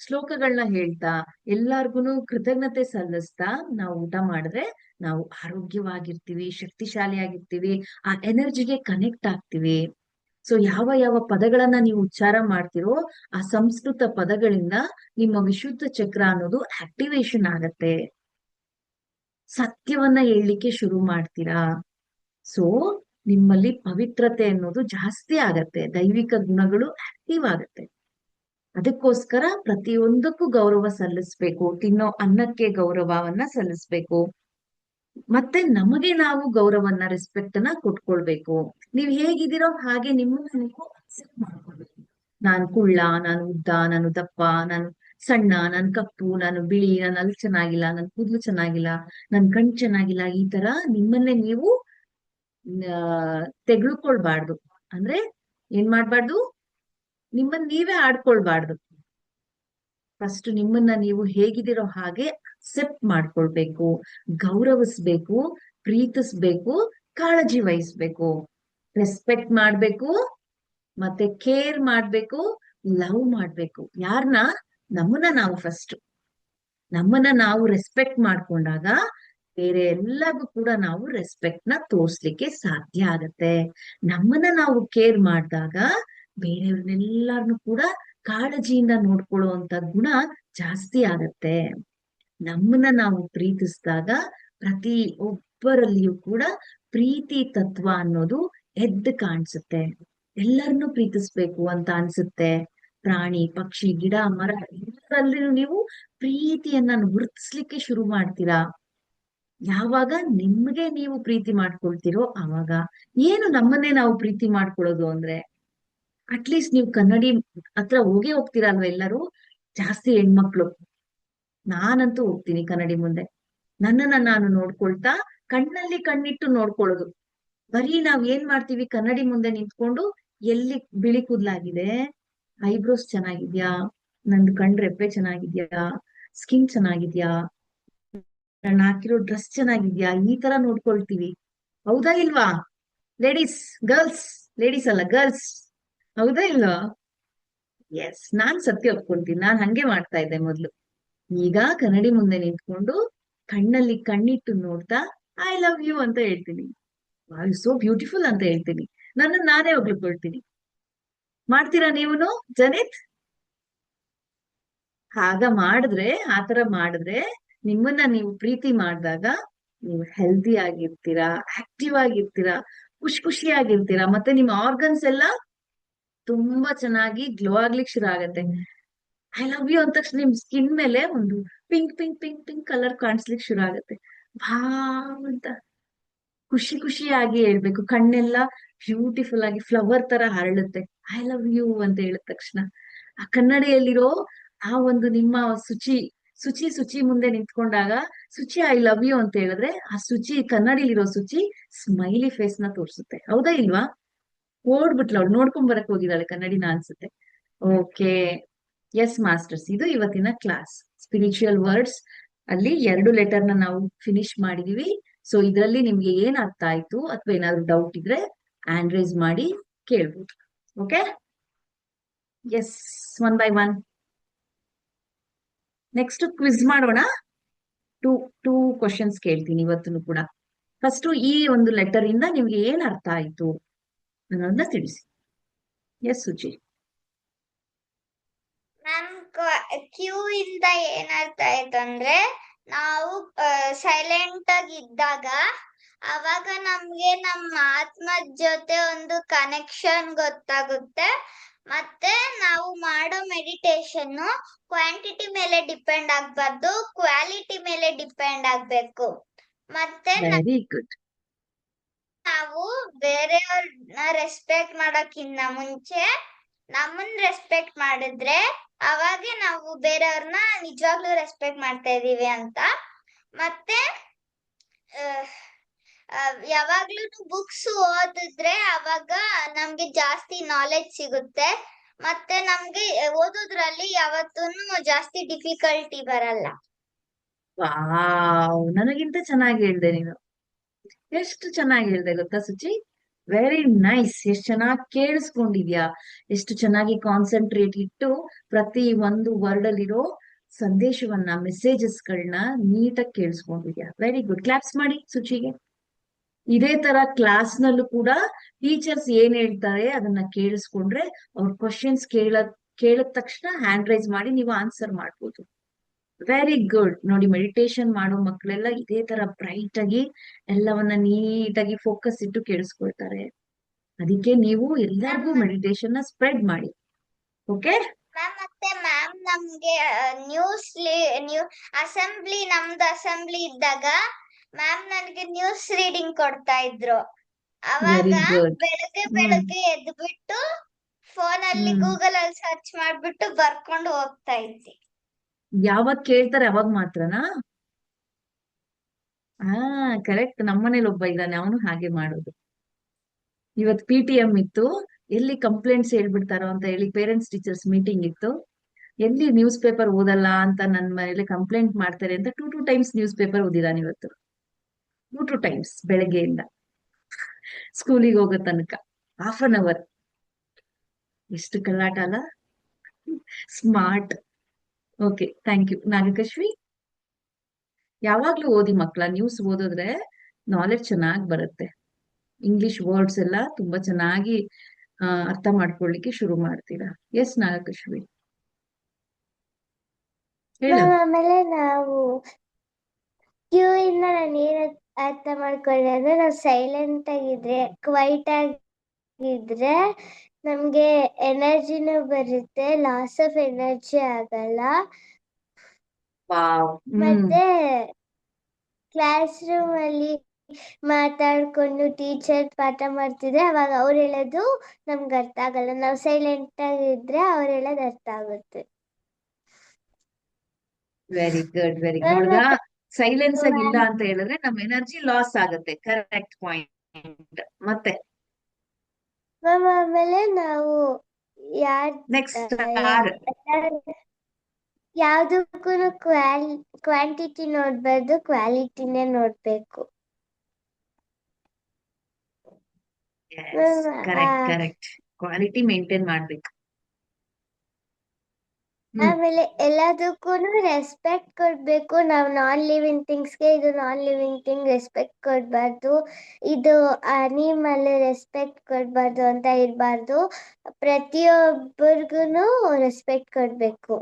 ಶ್ಲೋಕಗಳನ್ನ ಹೇಳ್ತಾ ಎಲ್ಲಾರ್ಗುನು ಕೃತಜ್ಞತೆ ಸಲ್ಲಿಸ್ತಾ ನಾವು ಊಟ ಮಾಡಿದ್ರೆ ನಾವು ಆರೋಗ್ಯವಾಗಿರ್ತೀವಿ, ಶಕ್ತಿಶಾಲಿಯಾಗಿರ್ತೀವಿ, ಆ ಎನರ್ಜಿಗೆ ಕನೆಕ್ಟ್ ಆಗ್ತೀವಿ. ಸೊ ಯಾವ ಯಾವ ಪದಗಳನ್ನ ನೀವು ಉಚ್ಚಾರ ಮಾಡ್ತಿರೋ ಆ ಸಂಸ್ಕೃತ ಪದಗಳಿಂದ ನಿಮ್ಮ ವಿಶುದ್ಧ ಚಕ್ರ ಅನ್ನೋದು ಆಕ್ಟಿವೇಶನ್ ಆಗತ್ತೆ. ಸತ್ಯವನ್ನ ಹೇಳಲಿಕ್ಕೆ ಶುರು ಮಾಡ್ತೀರಾ. ಸೊ ನಿಮ್ಮಲ್ಲಿ ಪವಿತ್ರತೆ ಅನ್ನೋದು ಜಾಸ್ತಿ ಆಗತ್ತೆ, ದೈವಿಕ ಗುಣಗಳು ಆಕ್ಟಿವ್ ಆಗತ್ತೆ. ಅದಕ್ಕೋಸ್ಕರ ಪ್ರತಿಯೊಂದಕ್ಕೂ ಗೌರವ ಸಲ್ಲಿಸ್ಬೇಕು. ತಿನ್ನೋ ಅನ್ನಕ್ಕೆ ಗೌರವವನ್ನ ಸಲ್ಲಿಸ್ಬೇಕು. ಮತ್ತೆ ನಮಗೆ ನಾವು ಗೌರವನ್ನ, ರೆಸ್ಪೆಕ್ಟ್ ಅನ್ನ ಕೊಟ್ಕೊಳ್ಬೇಕು. ನೀವ್ ಹೇಗಿದ್ದೀರೋ ಹಾಗೆ ನಿಮ್ಮನ್ನ ನೀವು ಅಕ್ಸೆಪ್ಟ್ ಮಾಡ್ಕೊಳ್ಬೇಕು. ನಾನ್ ಕುಳ್ಳ, ನಾನು ಉದ್ದ, ನಾನು ದಪ್ಪ, ನಾನು ಸಣ್ಣ, ನಾನು ಕಪ್ಪು, ನಾನು ಬಿಳಿ, ನಾನು ಅಲ್ಲಿ ಚೆನ್ನಾಗಿಲ್ಲ, ನನ್ ಕೂದಲು ಚೆನ್ನಾಗಿಲ್ಲ, ನನ್ ಕಣ್ ಚೆನ್ನಾಗಿಲ್ಲ, ಈ ತರ ನಿಮ್ಮನ್ನೇ ನೀವು ತೆಗೆದುಕೊಳ್ಬಾರ್ದು. ಅಂದ್ರೆ ಏನ್ ಮಾಡ್ಬಾರ್ದು? ನಿಮ್ಮನ್ನ ನೀವೇ ಆಡ್ಕೊಳ್ಬಾರ್ದು. ಫಸ್ಟ್ ನಿಮ್ಮನ್ನ ನೀವು ಹೇಗಿದ್ದೀರೋ ಹಾಗೆ ಅಕ್ಸೆಪ್ಟ್ ಮಾಡ್ಕೊಳ್ಬೇಕು, ಗೌರವಿಸ್ಬೇಕು, ಪ್ರೀತಿಸ್ಬೇಕು, ಕಾಳಜಿ ವಹಿಸ್ಬೇಕು, ರೆಸ್ಪೆಕ್ಟ್ ಮಾಡ್ಬೇಕು, ಮತ್ತೆ ಕೇರ್ ಮಾಡ್ಬೇಕು, ಲವ್ ಮಾಡ್ಬೇಕು. ಯಾರನ್ನ? ನಮ್ಮನ್ನ ನಾವು ಫಸ್ಟ್. ನಮ್ಮನ್ನ ನಾವು ರೆಸ್ಪೆಕ್ಟ್ ಮಾಡ್ಕೊಂಡಾಗ ಬೇರೆ ಎಲ್ಲರಿಗೂ ಕೂಡ ನಾವು ರೆಸ್ಪೆಕ್ಟ್ ನ ತೋರ್ಸ್ಲಿಕ್ಕೆ ಸಾಧ್ಯ ಆಗತ್ತೆ. ನಮ್ಮನ್ನ ನಾವು ಕೇರ್ ಮಾಡಿದಾಗ ಬೇರೆಯವ್ರನ್ನೆಲ್ಲಾರನು ಕೂಡ ಕಾಳಜಿಯಿಂದ ನೋಡ್ಕೊಳ್ಳುವಂತ ಗುಣ ಜಾಸ್ತಿ ಆಗತ್ತೆ. ನಮ್ಮನ್ನ ನಾವು ಪ್ರೀತಿಸಿದಾಗ ಪ್ರತಿ ಒಬ್ಬರಲ್ಲಿಯೂ ಕೂಡ ಪ್ರೀತಿ ತತ್ವ ಅನ್ನೋದು ಎದ್ದು ಕಾಣಿಸುತ್ತೆ. ಎಲ್ಲರನ್ನೂ ಪ್ರೀತಿಸ್ಬೇಕು ಅಂತ ಅನ್ಸುತ್ತೆ. ಪ್ರಾಣಿ, ಪಕ್ಷಿ, ಗಿಡ, ಮರ ಎಲ್ಲರಲ್ಲಿಯೂ ನೀವು ಪ್ರೀತಿಯನ್ನ ಗುರುತಿಸ್ಲಿಕ್ಕೆ ಶುರು ಮಾಡ್ತೀರಾ. ಯಾವಾಗ ನಿಮ್ಗೆ ನೀವು ಪ್ರೀತಿ ಮಾಡ್ಕೊಳ್ತಿರೋ ಆವಾಗ. ಏನು ನಮ್ಮನ್ನೇ ನಾವು ಪ್ರೀತಿ ಮಾಡ್ಕೊಳ್ಳೋದು ಅಂದ್ರೆ, ಅಟ್ಲೀಸ್ಟ್ ನೀವು ಕನ್ನಡಿ ಹತ್ರ ಹೋಗ್ತೀರಲ್ವ ಎಲ್ಲರೂ, ಜಾಸ್ತಿ ಹೆಣ್ಮಕ್ಳು. ನಾನಂತೂ ಹೋಗ್ತೀನಿ ಕನ್ನಡಿ ಮುಂದೆ, ನನ್ನನ್ನ ನಾನು ನೋಡ್ಕೊಳ್ತಾ ಕಣ್ಣಲ್ಲಿ ಕಣ್ಣಿಟ್ಟು ನೋಡ್ಕೊಳ್ಳೋದು. ಬರೀ ನಾವ್ ಏನ್ ಮಾಡ್ತೀವಿ, ಕನ್ನಡಿ ಮುಂದೆ ನಿಂತ್ಕೊಂಡು ಎಲ್ಲಿ ಬಿಳಿ ಕೂದ್ಲಾಗಿದೆ, ಐಬ್ರೋಸ್ ಚೆನ್ನಾಗಿದ್ಯಾ, ನಂದು ಕಣ್ ರೆಪ್ಪೆ ಚೆನ್ನಾಗಿದ್ಯಾ, ಸ್ಕಿನ್ ಚೆನ್ನಾಗಿದ್ಯಾ, ನಾನು ಹಾಕಿರೋ ಡ್ರೆಸ್ ಚೆನ್ನಾಗಿದ್ಯಾ, ಈ ತರ ನೋಡ್ಕೊಳ್ತೀವಿ. ಹೌದಾ ಇಲ್ವಾ ಲೇಡೀಸ್? ಗರ್ಲ್ಸ್, ಲೇಡೀಸ್ ಅಲ್ಲ ಗರ್ಲ್ಸ್, ಹೌದಾ ಇಲ್ವಾ? ಎಸ್, ನಾನ್ ಸತ್ಯ ಒಪ್ಕೊಂತೀನಿ. ನಾನ್ ಹಂಗೆ ಮಾಡ್ತಾ ಇದ್ದೆ ಮೊದ್ಲು. ಈಗ ಕನ್ನಡಿ ಮುಂದೆ ನಿಂತ್ಕೊಂಡು ಕಣ್ಣಲ್ಲಿ ಕಣ್ಣಿಟ್ಟು ನೋಡ್ತಾ ಐ ಲವ್ ಯು ಅಂತ ಹೇಳ್ತೀನಿ, ಸೋ ಬ್ಯೂಟಿಫುಲ್ ಅಂತ ಹೇಳ್ತೀನಿ, ನನ್ನ ನಾನೇ ಹೊಗಳ್ಕೊಳ್ತೀನಿ. ಮಾಡ್ತೀರಾ ನೀವುನು ಜನಿತ್? ಆತರ ಮಾಡಿದ್ರೆ ನಿಮ್ಮನ್ನ ನೀವು ಪ್ರೀತಿ ಮಾಡಿದಾಗ ನೀವು ಹೆಲ್ದಿ ಆಗಿರ್ತೀರಾ, ಆಕ್ಟಿವ್ ಆಗಿರ್ತೀರಾ, ಖುಷಿಯಾಗಿರ್ತೀರಾ. ಮತ್ತೆ ನಿಮ್ಮ ಆರ್ಗನ್ಸ್ ಎಲ್ಲ ತುಂಬಾ ಚೆನ್ನಾಗಿ ಗ್ಲೋ ಆಗ್ಲಿಕ್ಕೆ ಶುರು ಆಗತ್ತೆ. ಐ ಲವ್ ಯು ಅಂದ ತಕ್ಷಣ ನಿಮ್ ಸ್ಕಿನ್ ಮೇಲೆ ಒಂದು pink pink pink pink colour ಕಾಣಿಸ್ಲಿಕ್ಕೆ ಶುರು ಆಗತ್ತೆ. ಭಾವ್ ಅಂತ ಖುಷಿಯಾಗಿ ಹೇಳ್ಬೇಕು. ಕಣ್ಣೆಲ್ಲ ಬ್ಯೂಟಿಫುಲ್ ಆಗಿ ಫ್ಲವರ್ ತರ ಹರಳುತ್ತೆ ಐ ಲವ್ ಯು ಅಂತ ಹೇಳಿದ ತಕ್ಷಣ. ಆ ಕನ್ನಡಿಯಲ್ಲಿರೋ ಆ ಒಂದು ನಿಮ್ಮ ಶುಚಿ ಮುಂದೆ ನಿಂತ್ಕೊಂಡಾಗ ಶುಚಿ ಐ ಲವ್ ಯು ಅಂತ ಹೇಳಿದ್ರೆ, ಆ ಕನ್ನಡಿಲಿರೋ ಶುಚಿ ಸ್ಮೈಲಿ ಫೇಸ್ ನ ತೋರ್ಸುತ್ತೆ. ಹೌದಾ ಇಲ್ವಾ? ಓಡ್ಬಿಟ್ಲ ಅವಳು, ನೋಡ್ಕೊಂಡ್ ಬರಕ್ ಹೋಗಿದ್ದಾಳೆ ಕನ್ನಡಿನ ಅನ್ಸುತ್ತೆ. ಓಕೆ, ಎಸ್ ಮಾಸ್ಟರ್ಸ್, ಇದು ಇವತ್ತಿನ ಕ್ಲಾಸ್ ಸ್ಪಿರಿಚುವಲ್ ವರ್ಡ್ಸ್ ಅಲ್ಲಿ 2 ಲೆಟರ್ನ ನಾವು ಫಿನಿಶ್ ಮಾಡಿದೀವಿ. ಸೊ ಇದರಲ್ಲಿ ನಿಮ್ಗೆ ಏನ್ ಅರ್ಥ ಆಯ್ತು ಅಥವಾ ಏನಾದ್ರು ಡೌಟ್ ಇದ್ರೆ ಹ್ಯಾಂಡ್ ರೈಸ್ ಮಾಡಿ ಕೇಳ್ಬೋದು. Okay, yes, 1 by 1. Next quiz ಮಾಡೋಣ. ಟೂ ಟೂ ಕ್ವಶನ್ಸ್ ಕೇಳ್ತೀನಿ ಇವತ್ತು ಕೂಡ. ಫಸ್ಟ್ ಈ ಒಂದು ಲೆಟರ್ ಇಂದ ನಿಮ್ಗೆ ಏನ್ ಅರ್ಥ ಆಯ್ತು ಅನ್ನೋದನ್ನ ತಿಳಿಸಿ. ಎಸ್ ಸುಚಿ. ಮ್ಯಾಮ್, ಕ್ಯೂ ಇಂದ ಏನರ್ಥ ಆಯ್ತು ಅಂದ್ರೆ, ನಾವು ಸೈಲೆಂಟ್ ಆಗಿ ಇದ್ದಾಗ ಅವಾಗ ನಮ್ಗೆ ನಮ್ಮ ಆತ್ಮದ ಜೊತೆ ಒಂದು ಕನೆಕ್ಷನ್ ಗೊತ್ತಾಗುತ್ತೆ. ಮತ್ತೆ ನಾವು ಮಾಡೋ ಮೆಡಿಟೇಷನ್ ಕ್ವಾಂಟಿಟಿ ಮೇಲೆ ಡಿಪೆಂಡ್ ಆಗ್ಬಾರ್ದು, ಕ್ವಾಲಿಟಿ ಮೇಲೆ ಡಿಪೆಂಡ್ ಆಗ್ಬೇಕು. ಮತ್ತೆ ವೆರಿ ಗುಡ್. ನಾವು ಬೇರೆಯವ್ರನ್ನ ರೆಸ್ಪೆಕ್ಟ್ ಮಾಡೋಕ್ಕಿಂತ ಮುಂಚೆ ನಮ್ಮನ್ನ ರೆಸ್ಪೆಕ್ಟ್ ಮಾಡಿದ್ರೆ ಅವಾಗೆ ನಾವು ಬೇರೆಯವ್ರನ್ನ ನಿಜವಾಗ್ಲೂ ರೆಸ್ಪೆಕ್ಟ್ ಮಾಡ್ತಾ ಇದೀವಿ ಅಂತ. ಮತ್ತೆ ಯಾವಾಗ್ಲೂ ಬುಕ್ಸ್ ಓದಿದ್ರೆ ಅವಾಗ ನಮ್ಗೆ ಜಾಸ್ತಿ ನಾಲೆಡ್ಜ್ ಸಿಗುತ್ತೆ. ಮತ್ತೆ ನಮ್ಗೆ ಓದೋದ್ರಲ್ಲಿ ಯಾವತ್ತೂ ಜಾಸ್ತಿ ಡಿಫಿಕಲ್ಟಿ ಬರಲ್ಲ. ವಾವ್, ನನಗಿಂತ ಚೆನ್ನಾಗಿ ಹೇಳ್ದೆ ನೀನು. ಎಷ್ಟು ಚೆನ್ನಾಗಿ ಹೇಳ್ದೆ ಗೊತ್ತಾ ಸುಚಿ. Very nice. ಎಷ್ಟು ಚೆನ್ನಾಗಿ ಕೇಳಿಸ್ಕೊಂಡಿದ್ಯಾ, ಎಷ್ಟು ಚೆನ್ನಾಗಿ ಕಾನ್ಸಂಟ್ರೇಟ್ ಇಟ್ಟು ಪ್ರತಿ ಒಂದು ವರ್ಡ್ ಅಲ್ಲಿರೋ ಸಂದೇಶವನ್ನ, ಮೆಸೇಜಸ್ಗಳನ್ನ ನೀಟಾಗಿ ಕೇಳಿಸ್ಕೊಂಡಿದ್ಯಾ. Very good. ಕ್ಲಾಪ್ಸ್ ಮಾಡಿ ಸುಚಿಗೆ. ಇದೇ ತರ ಕ್ಲಾಸ್ ನಲ್ಲೂ ಕೂಡ ಟೀಚರ್ಸ್ ಏನ್ ಹೇಳ್ತಾರೆ ಅದನ್ನ ಕೇಳಿಸ್ಕೊಂಡ್ರೆ ಅವ್ರ ಕ್ವಶನ್ಸ್ ಕೇಳಿದ ತಕ್ಷಣ ಹ್ಯಾಂಡ್ ರೈಸ್ ಮಾಡಿ ನೀವು ಆನ್ಸರ್ ಮಾಡ್ಬೋದು. Very good. ನೋಡಿ, ಮೆಡಿಟೇಷನ್ ಮಾಡೋ ಮಕ್ಕಳೆಲ್ಲ ಇದೇ ತರ ಬ್ರೈಟ್ ಆಗಿ ಎಲ್ಲವನ್ನ ನೀಟಾಗಿ ಫೋಕಸ್ ಇಟ್ಟು ಕೇಳಿಸ್ಕೊಳ್ತಾರೆ. ಅದಕ್ಕೆ ನೀವು ಎಲ್ಲರಿಗೂ ಮೆಡಿಟೇಷನ್ ನ ಸ್ಪ್ರೆಡ್ ಮಾಡಿ. ಓಕೆ ಮ್ಯಾಮ್, ಮತ್ತೆ ಮ್ಯಾಮ್ ನಮ್ಗೆ ನಮ್ದು ಅಸೆಂಬ್ಲಿ ಇದ್ದಾಗ ಮ್ಯಾಮ್ ನನಗೆ ನ್ಯೂಸ್ ರೀಡಿಂಗ್ ಕೊಡ್ತಾ ಇದ್ರು. ಅವಾಗ ವೆರಿ ಗುಡ್. ಬೆಳಗ್ಗೆ ಎದ್ಬಿಟ್ಟು ಫೋನ್ ಅಲ್ಲಿ ಗೂಗಲ್ ಅಲ್ಲಿ ಸರ್ಚ್ ಮಾಡ್ಬಿಟ್ಟು ಬರ್ಕೊಂಡು ಹೋಗ್ತಾ ಇದ್ದೆ. ಯಾವಾಗ ಕೇಳ್ತಾರೆ ಅವಾಗ ಮಾತ್ರನಾ? ಹಾ, ಕರೆಕ್ಟ್. ನಮ್ಮನೇಲಿ ಒಬ್ಬ ಇದ್ದಾನೆ, ಅವನು ಹಾಗೆ ಮಾಡೋದು. ಇವತ್ PTM ಇತ್ತು, ಎಲ್ಲಿ ಕಂಪ್ಲೇಂಟ್ಸ್ ಹೇಳ್ಬಿಡ್ತಾರೋ ಅಂತ ಹೇಳಿ ಪೇರೆಂಟ್ಸ್ ಟೀಚರ್ಸ್ ಮೀಟಿಂಗ್ ಇತ್ತು. ಎಲ್ಲಿ ನ್ಯೂಸ್ ಪೇಪರ್ ಓದಲ್ಲ ಅಂತ ನನ್ನ ಮನೇಲಿ ಕಂಪ್ಲೇಂಟ್ ಮಾಡ್ತಾರೆ ಅಂತ ಟೂ ಟೈಮ್ಸ್ ನ್ಯೂಸ್ ಪೇಪರ್ ಓದಿದಾನೆ ಇವತ್ತು. ಟೂ ಟೈಮ್ಸ್ ಬೆಳಗ್ಗೆಯಿಂದ ಸ್ಕೂಲಿಗೆ ಹೋಗೋ ತನಕ ½ ಅವರ್. ಎಷ್ಟು ಕಲ್ಲಾಟ ಅಲ್ಲ. ಸ್ಮಾರ್ಟ್. ಓಕೆ, ಥ್ಯಾಂಕ್ ಯು ನಾಗಕಶ್ವಿ. ಯಾವಾಗ್ಲೂ ಓದಿ ಮಕ್ಕಳ. ನ್ಯೂಸ್ ಓದಿದ್ರೆ ನಾಲೆಡ್ಜ್ ಚೆನ್ನಾಗಿ ಬರುತ್ತೆ. ಇಂಗ್ಲಿಷ್ ವರ್ಡ್ಸ್ ಎಲ್ಲ ತುಂಬಾ ಚೆನ್ನಾಗಿ ಅರ್ಥ ಮಾಡ್ಕೊಳ್ಳಿಕ್ಕೆ ಶುರು ಮಾಡ್ತೀರಾ. ಎಸ್ ನಾಗಕಶ್ವಿ, ಹೇಳು. ಆಮೇಲೆ ನಾವು ಕ್ಯೂ ಇಂದ ನಾನು ಏನ್ ಅರ್ಥ ಮಾಡ್ಕೊಂಡೆ ಅಂದ್ರೆ, ನಾವು ಸೈಲೆಂಟ್ ಆಗಿದ್ರೆ, ಕ್ವೈಟ್ ಆಗಿದ್ರೆ ನಮ್ಗೆ ಎನರ್ಜಿನೂ ಬರುತ್ತೆ, ಲಾಸ್ ಆಫ್ ಎನರ್ಜಿ ಆಗಲ್ಲ. ವಾವ್. ಮತ್ತೆ ಕ್ಲಾಸ್ ರೂಮ್ ಅಲ್ಲಿ ಮಾತಾಡ್ಕೊಂಡು ಟೀಚರ್ ಪಾಠ ಮಾಡ್ತಿದ್ರೆ ಅವಾಗ ಅವ್ರು ಹೇಳೋದು ನಮ್ಗೆ ಅರ್ಥ ಆಗಲ್ಲ. ನಾವು ಸೈಲೆಂಟ್ ಆಗಿದ್ರೆ ಅವ್ರು ಹೇಳೋದು ಅರ್ಥ ಆಗುತ್ತೆ. Very good, very good. ನೋಡ್ದ, ಸೈಲೆನ್ಸ್ ಆಗಿ ಇಲ್ಲ ಅಂತ ಹೇಳಿದ್ರೆ ನಮ್ ಎನರ್ಜಿ ಲಾಸ್ ಆಗುತ್ತೆ. Correct point. ಮತ್ತೆ ಮ್ಯಾಮ್, ಆಮೇಲೆ ನಾವು ನೆಕ್ಸ್ಟ್ ಯಾವ್ದಕ್ಕೂ ಕ್ವಾಂಟಿಟಿ ನೋಡ್ಬಾರ್ದು, ಕ್ವಾಲಿಟಿನೇ ನೋಡ್ಬೇಕು. Correct correct. ಕ್ವಾಲಿಟಿ ಮೇಂಟೈನ್ ಮಾಡ್ಬೇಕು. ಆಮೇಲೆ ಎಲ್ಲದಕ್ಕೂ ರೆಸ್ಪೆಕ್ಟ್ ಕೊಡ್ಬೇಕು. ನಾವು ನಾನ್ ಲಿವಿಂಗ್ ಥಿಂಗ್ಸ್ಗೆ ಇದು ನಾನ್ ಲಿವಿಂಗ್ ಥಿಂಗ್ ರೆಸ್ಪೆಕ್ಟ್ ಕೊಡ್ಬಾರ್ದು, ಇದು ಅನಿಮಲ್ ರೆಸ್ಪೆಕ್ಟ್ ಕೊಡ್ಬಾರ್ದು ಅಂತ ಇರಬಾರ್ದು. ಪ್ರತಿಯೊಬ್ಬರಿಗೂ ರೆಸ್ಪೆಕ್ಟ್ ಕೊಡ್ಬೇಕು.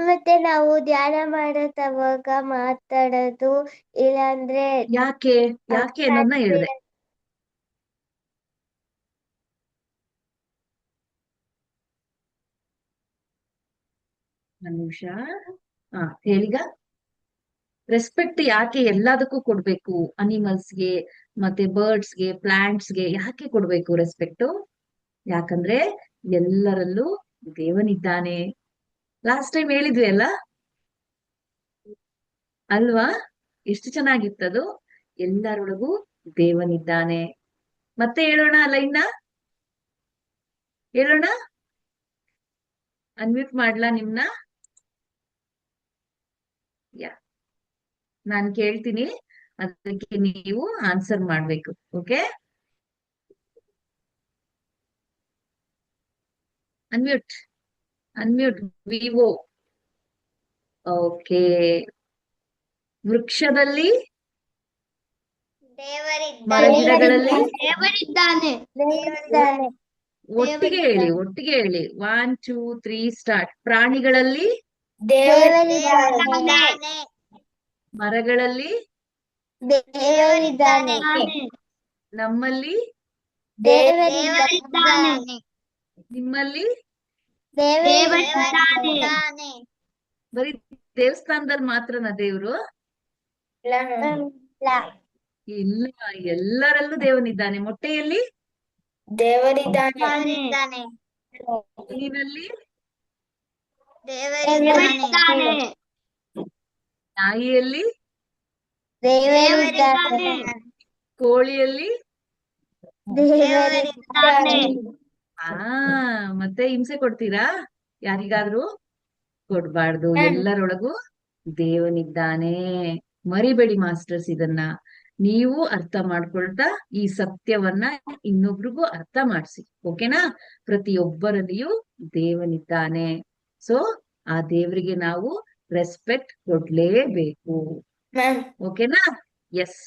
ಮತ್ತೆ ನಾವು ಧ್ಯಾನ ಮಾಡೋದವಾಗ ಮಾತಾಡೋದು ಇಲ್ಲಾಂದ್ರೆ ಯಾಕೆ ಅನ್ನೋದನ್ನ ಹೇಳಿದೆ. ಒಂದ್ ನಿಮಿಷ. ಹೇಳೀಗ. ರೆಸ್ಪೆಕ್ಟ್ ಯಾಕೆ ಎಲ್ಲದಕ್ಕೂ ಕೊಡ್ಬೇಕು? ಅನಿಮಲ್ಸ್ಗೆ, ಮತ್ತೆ ಬರ್ಡ್ಸ್ಗೆ, ಪ್ಲಾಂಟ್ಸ್ಗೆ ಯಾಕೆ ಕೊಡ್ಬೇಕು ರೆಸ್ಪೆಕ್ಟ್? ಯಾಕಂದ್ರೆ ಎಲ್ಲರಲ್ಲೂ ದೇವನಿದ್ದಾನೆ. ಲಾಸ್ಟ್ ಟೈಮ್ ಹೇಳಿದ್ವಿ ಅಲ್ವಾ? ಎಷ್ಟು ಚೆನ್ನಾಗಿತ್ತದು. ಎಲ್ಲರೊಳಗೂ ದೇವನಿದ್ದಾನೆ. ಮತ್ತೆ ಹೇಳೋಣ, ಲೈನ್ನ ಹೇಳೋಣ. ಅನ್ಮ್ಯೂಟ್ ಮಾಡ್ಲಾ ನಿಮ್ನ? ನಾನ್ ಕೇಳ್ತೀನಿ, ಅದಕ್ಕೆ ನೀವು ಆನ್ಸರ್ ಮಾಡ್ಬೇಕು. Okay, unmute. Vivo okay. ವೃಕ್ಷದಲ್ಲಿ, ಮರಗಿಡಗಳಲ್ಲಿ, ದೇವರಿದ್ದಾನೆ. ದೇವರಿದ್ದಾನೆ. ಒಟ್ಟಿಗೆ ಹೇಳಿ, ಒಟ್ಟಿಗೆ ಹೇಳಿ. 1 2 3 ಸ್ಟಾರ್ಟ್. ಪ್ರಾಣಿಗಳಲ್ಲಿ, ದೇವರಿದ್ದಾನೆ. ಮರಗಳಲ್ಲಿ, ದೇವರಿದ್ದಾನೆ. ನಮ್ಮಲ್ಲಿ, ದೇವರಿದ್ದಾನೆ. ನಿಮ್ಮಲ್ಲಿ. ದೇವರಿದ್ದಾನೆ. ಬರೀ ದೇವಸ್ಥಾನದಲ್ಲಿ ಮಾತ್ರನಾ ದೇವ್ರು? ಇಲ್ಲ, ಎಲ್ಲರಲ್ಲೂ ದೇವನಿದ್ದಾನೆ. ಮೊಟ್ಟೆಯಲ್ಲಿ, ದೇವರಿದ್ದಾನೆ. ನೀನಲ್ಲಿ, ದೇವರಿದ್ದಾನೆ. ನಾಯಿಯಲ್ಲಿ, ದೇವರಿದ್ದಾನೆ. ಕೋಳಿಯಲ್ಲಿ. ದೇವರಿದ್ದಾನೆ. ಮತ್ತೆ ಹಿಂಸೆ ಕೊಡ್ತೀರಾ ಯಾರಿಗಾದ್ರೂ? ಕೊಡ್ಬಾರ್ದು. ಎಲ್ಲರೊಳಗೂ ದೇವನಿದ್ದಾನೆ. ಮರಿಬೇಡಿ ಮಾಸ್ಟರ್ಸ್ ಇದನ್ನ. ನೀವು ಅರ್ಥ ಮಾಡ್ಕೊಳ್ತಾ ಈ ಸತ್ಯವನ್ನ ಇನ್ನೊಬ್ರಿಗೂ ಅರ್ಥ ಮಾಡಿಸಿ. ಓಕೆನಾ? ಪ್ರತಿಯೊಬ್ಬರಲ್ಲಿಯೂ ದೇವನಿದ್ದಾನೆ. ಸೊ ಆ ದೇವರಿಗೆ ನಾವು ರೆಸ್ಪೆಕ್ಟ್ ಕೊಡ್ಲೇಬೇಕು. ಓಕೆನಾ? ಎಸ್,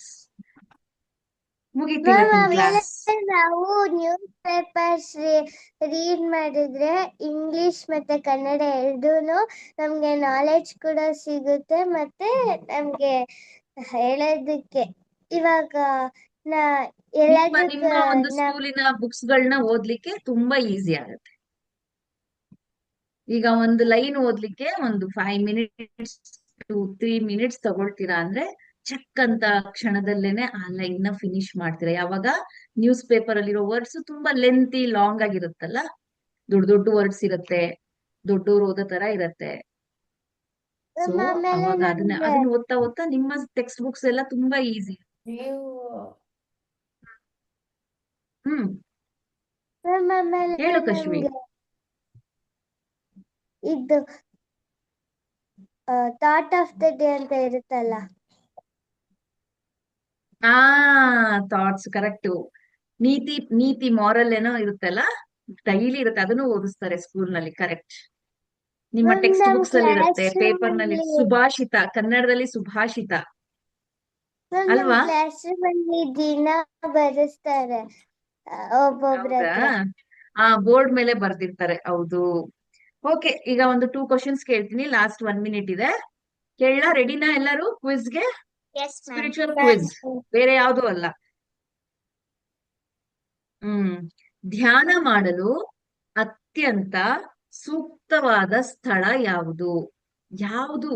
ಮುಗೀತು ಇವತ್ತಿನ ಕ್ಲಾಸ್. ನಾವು ನ್ಯೂಸ್ ಪೇಪರ್ಸ್ ರೀಡ್ ಮಾಡಿದ್ರೆ ಇಂಗ್ಲಿಷ್ ಮತ್ತೆ ಕನ್ನಡ ಎರಡೂನು ನಮ್ಗೆ ನಾಲೆಡ್ಜ್ ಕೂಡ ಸಿಗುತ್ತೆ ಮತ್ತೆ ನಮ್ಗೆ ಹೇಳೋದಕ್ಕೆ ಇವಾಗ ನಿಮ್ಮ ಒಂದು ಸ್ಕೂಲಿನ ಬುಕ್ಸ್ ಗಳನ್ನ ಓದ್ಲಿಕ್ಕೆ ತುಂಬಾ ಈಸಿ ಆಗುತ್ತೆ. ಈಗ ಒಂದು ಲೈನ್ ಓದ್ಲಿಕ್ಕೆ ಒಂದು 5 ಮಿನಿಟ್ಸ್ ಟು 3 ಮಿನಿಟ್ಸ್ ತಗೊಳ್ತೀರಾ ಅಂದ್ರೆ ಚಕ್ ಅಂತ ಕ್ಷಣದಲ್ಲೇನೆ ಆ ಲೈನ್ ನ ಫಿನಿಶ್ ಮಾಡ್ತೀರಾ. ಯಾವಾಗ ನ್ಯೂಸ್ ಪೇಪರ್ ಅಲ್ಲಿರೋ ವರ್ಡ್ಸ್ ತುಂಬಾ ಲೆಂತಿ ಲಾಂಗ್ ಆಗಿರುತ್ತಲ್ಲ, ದೊಡ್ಡ ದೊಡ್ಡ ವರ್ಡ್ಸ್ ಇರುತ್ತೆ, ದೊಡ್ಡವ್ರು ಓದೋ ತರ ಇರತ್ತೆ. ಸೊ ಅವಾಗ ಅದನ್ನ ಓದ್ತಾ ಓದ್ತಾ ನಿಮ್ಮ ಟೆಕ್ಸ್ಟ್ ಬುಕ್ಸ್ ಎಲ್ಲ ತುಂಬಾ ಈಸಿ. ಹೇಳು ಕಶ್ಮಿ. ಇದು ಥಾಟ್ ಆಫ್ ದ ಡೇ ಅಂತ ಇರುತ್ತಲ್ಲ. Thoughts correct. ನೀತಿ ಮಾರಲ್ ಏನೋ ಇರುತ್ತಲ್ಲ, ಡೈಲಿ ಇರುತ್ತೆ, ಅದನ್ನು ಓದಿಸ್ತಾರೆ ಸ್ಕೂಲ್ ನಲ್ಲಿ. ಕರೆಕ್ಟ್. ನಿಮ್ಮ ಟೆಕ್ಸ್ಟ್ ಬುಕ್ಸ್ ಅಲ್ಲಿ ಇರುತ್ತೆ, ಪೇಪರ್ ನಲ್ಲಿ. ಸುಭಾಷಿತ, ಕನ್ನಡದಲ್ಲಿ ಸುಭಾಷಿತ ಅಲ್ವಾ? ಕ್ಲಾಸ್ ರೂಮಲ್ಲಿ ದಿನ ಬರೆಸ್ತಾರೆ ಒಬ್ಬೊಬ್ರ ಹತ್ರ. ಬೋರ್ಡ್ ಮೇಲೆ ಬರ್ದಿರ್ತಾರೆ. ಹೌದು. ಓಕೆ, ಈಗ ಒಂದು 2 ಕ್ವಶನ್ಸ್ ಕೇಳ್ತೀನಿ. ಲಾಸ್ಟ್ 1 ಮಿನಿಟ್ ಇದೆ. ಕೇಳ, ರೆಡಿನಾ ಎಲ್ಲರೂ? ಕ್ವಿಜ್ಗೆ, ಸ್ಪಿರಿಚುವಲ್ ಕ್ವಿಜ್, ಬೇರೆ ಯಾವ್ದು ಅಲ್ಲ. ಧ್ಯಾನ ಮಾಡಲು ಅತ್ಯಂತ ಸೂಕ್ತವಾದ ಸ್ಥಳ ಯಾವುದು? ಯಾವುದು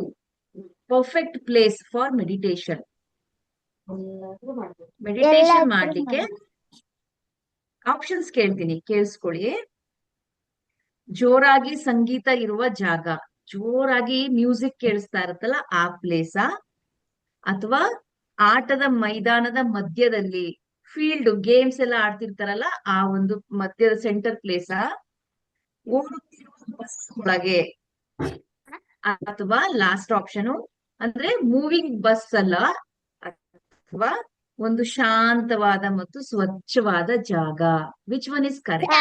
perfect place for meditation? Meditation ಮಾಡ್ಲಿಕ್ಕೆ ಆಪ್ಷನ್ಸ್ ಕೇಳ್ತೀನಿ, ಕೇಳಿಸ್ಕೊಳ್ಳಿ. ಜೋರಾಗಿ ಸಂಗೀತ ಇರುವ ಜಾಗ, ಜೋರಾಗಿ ಮ್ಯೂಸಿಕ್ ಕೇಳಿಸ್ತಾ ಇರುತ್ತಲ್ಲ ಆ ಪ್ಲೇಸಾ? ಅಥವಾ ಆಟದ ಮೈದಾನದ ಮಧ್ಯದಲ್ಲಿ, ಫೀಲ್ಡ್ ಗೇಮ್ಸ್ ಎಲ್ಲ ಆಡ್ತಿರ್ತಾರಲ್ಲ ಆ ಒಂದು ಮಧ್ಯದ ಸೆಂಟರ್ ಪ್ಲೇಸಾ? ಓಡುತ್ತಿರುವ ಬಸ್ ಒಳಗೆ? ಅಥವಾ ಲಾಸ್ಟ್ ಆಪ್ಷನ್ ಅಂದ್ರೆ ಮೂವಿಂಗ್ ಬಸ್ ಅಲ್ಲ, ಅಥವಾ ಒಂದು ಶಾಂತವಾದ ಮತ್ತು ಸ್ವಚ್ಛವಾದ ಜಾಗ? Which one is correct?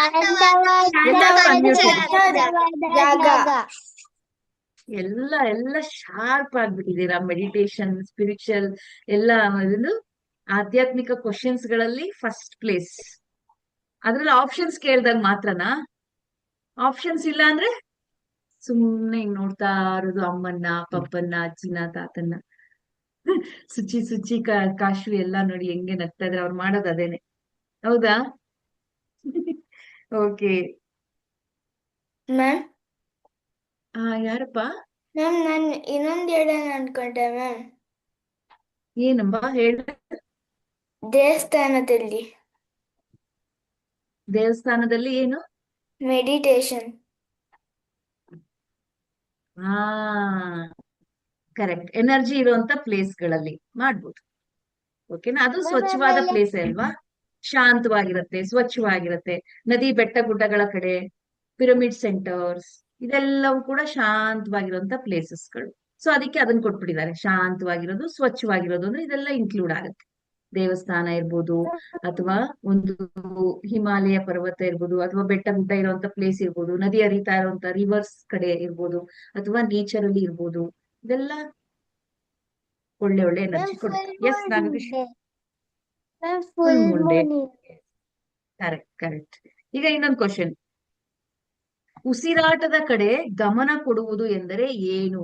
ಎಲ್ಲ ಶಾರ್ಪ್ ಆಗ್ಬಿಟ್ಟಿದ್ದೀರಾ. ಮೆಡಿಟೇಷನ್, ಸ್ಪಿರಿಚುವಲ್ ಎಲ್ಲ ಇದು ಆಧ್ಯಾತ್ಮಿಕ ಕ್ವಶನ್ಸ್ ಗಳಲ್ಲಿ ಫಸ್ಟ್ ಪ್ಲೇಸ್. ಅದ್ರಲ್ಲಿ ಆಪ್ಷನ್ಸ್ ಕೇಳ್ದಾಗ ಮಾತ್ರನಾ? ಆಪ್ಷನ್ಸ್ ಇಲ್ಲ ಅಂದ್ರೆ ಸುಮ್ನೆ ಹಿಂಗ್ ನೋಡ್ತಾ ಇರೋದು ಅಮ್ಮನ್ನ, ಪಪ್ಪನ್ನ, ಅಜ್ಜಿನ, ತಾತನ್ನ. ಸುಚಿ ಕಾಶು ಎಲ್ಲ ನೋಡಿ ಹೆಂಗೆ ನಗ್ತಾ ಇದ್ರೆ. ಅವ್ರು ಮಾಡೋದು ಅದೇನೆ. ಹೌದಾ? ಓಕೆ. ಯಾರಪ್ಪ? ಮ್ಯಾಮ್ ನಾನು ಇನ್ನೊಂದು ಹೇಳೋಣ ಅನ್ಕೊಂಡೆ ಮ್ಯಾಮ್. ಏನಮ್ಮ ಹೇಳ? ದೇವಸ್ಥಾನದಲ್ಲಿ ಏನು? ಮೆಡಿಟೇಷನ್. ಕರೆಕ್ಟ್. ಎನರ್ಜಿ ಇರುವಂತ ಪ್ಲೇಸ್ ಗಳಲ್ಲಿ ಮಾಡ್ಬೋದು. ಓಕೆನಾ? ಅದು ಸ್ವಚ್ಛವಾದ ಪ್ಲೇಸ್ ಅಲ್ವಾ? ಶಾಂತವಾಗಿರುತ್ತೆ, ಸ್ವಚ್ಛವಾಗಿರುತ್ತೆ. ನದಿ, ಬೆಟ್ಟ, ಗುಡ್ಡಗಳ ಕಡೆ, ಪಿರಮಿಡ್ ಸೆಂಟರ್ಸ್, ಇದೆಲ್ಲವೂ ಕೂಡ ಶಾಂತವಾಗಿರುವಂತ ಪ್ಲೇಸಸ್ಗಳು. ಸೊ ಅದಕ್ಕೆ ಅದನ್ನ ಕೊಟ್ಬಿಟ್ಟಿದ್ದಾರೆ. ಶಾಂತವಾಗಿರೋದು, ಸ್ವಚ್ಛವಾಗಿರೋದು ಅಂದ್ರೆ ಇದೆಲ್ಲ ಇನ್ಕ್ಲೂಡ್ ಆಗುತ್ತೆ. ದೇವಸ್ಥಾನ ಇರ್ಬೋದು, ಅಥವಾ ಒಂದು ಹಿಮಾಲಯ ಪರ್ವತ ಇರ್ಬೋದು, ಅಥವಾ ಬೆಟ್ಟ ಗುಡ್ಡ ಇರುವಂತ ಪ್ಲೇಸ್ ಇರ್ಬೋದು, ನದಿ ಹರಿತಾ ಇರುವಂತ ರಿವರ್ಸ್ ಕಡೆ ಇರ್ಬೋದು, ಅಥವಾ ನೇಚರ್ ಅಲ್ಲಿ ಇರ್ಬೋದು. ಇದೆಲ್ಲ ಒಳ್ಳೆ ಒಳ್ಳೆ ಎನರ್ಜಿ Ma'am, ಕೊಡುತ್ತೆ. full yes moon Nagesh, day. Ma'am, full full moon day. moon is correct correct. ಈಗ ಇನ್ನೊಂದು ಕ್ವಶನ್. ಉಸಿರಾಟದ ಕಡೆ ಗಮನ ಕೊಡುವುದು ಎಂದರೆ ಏನು?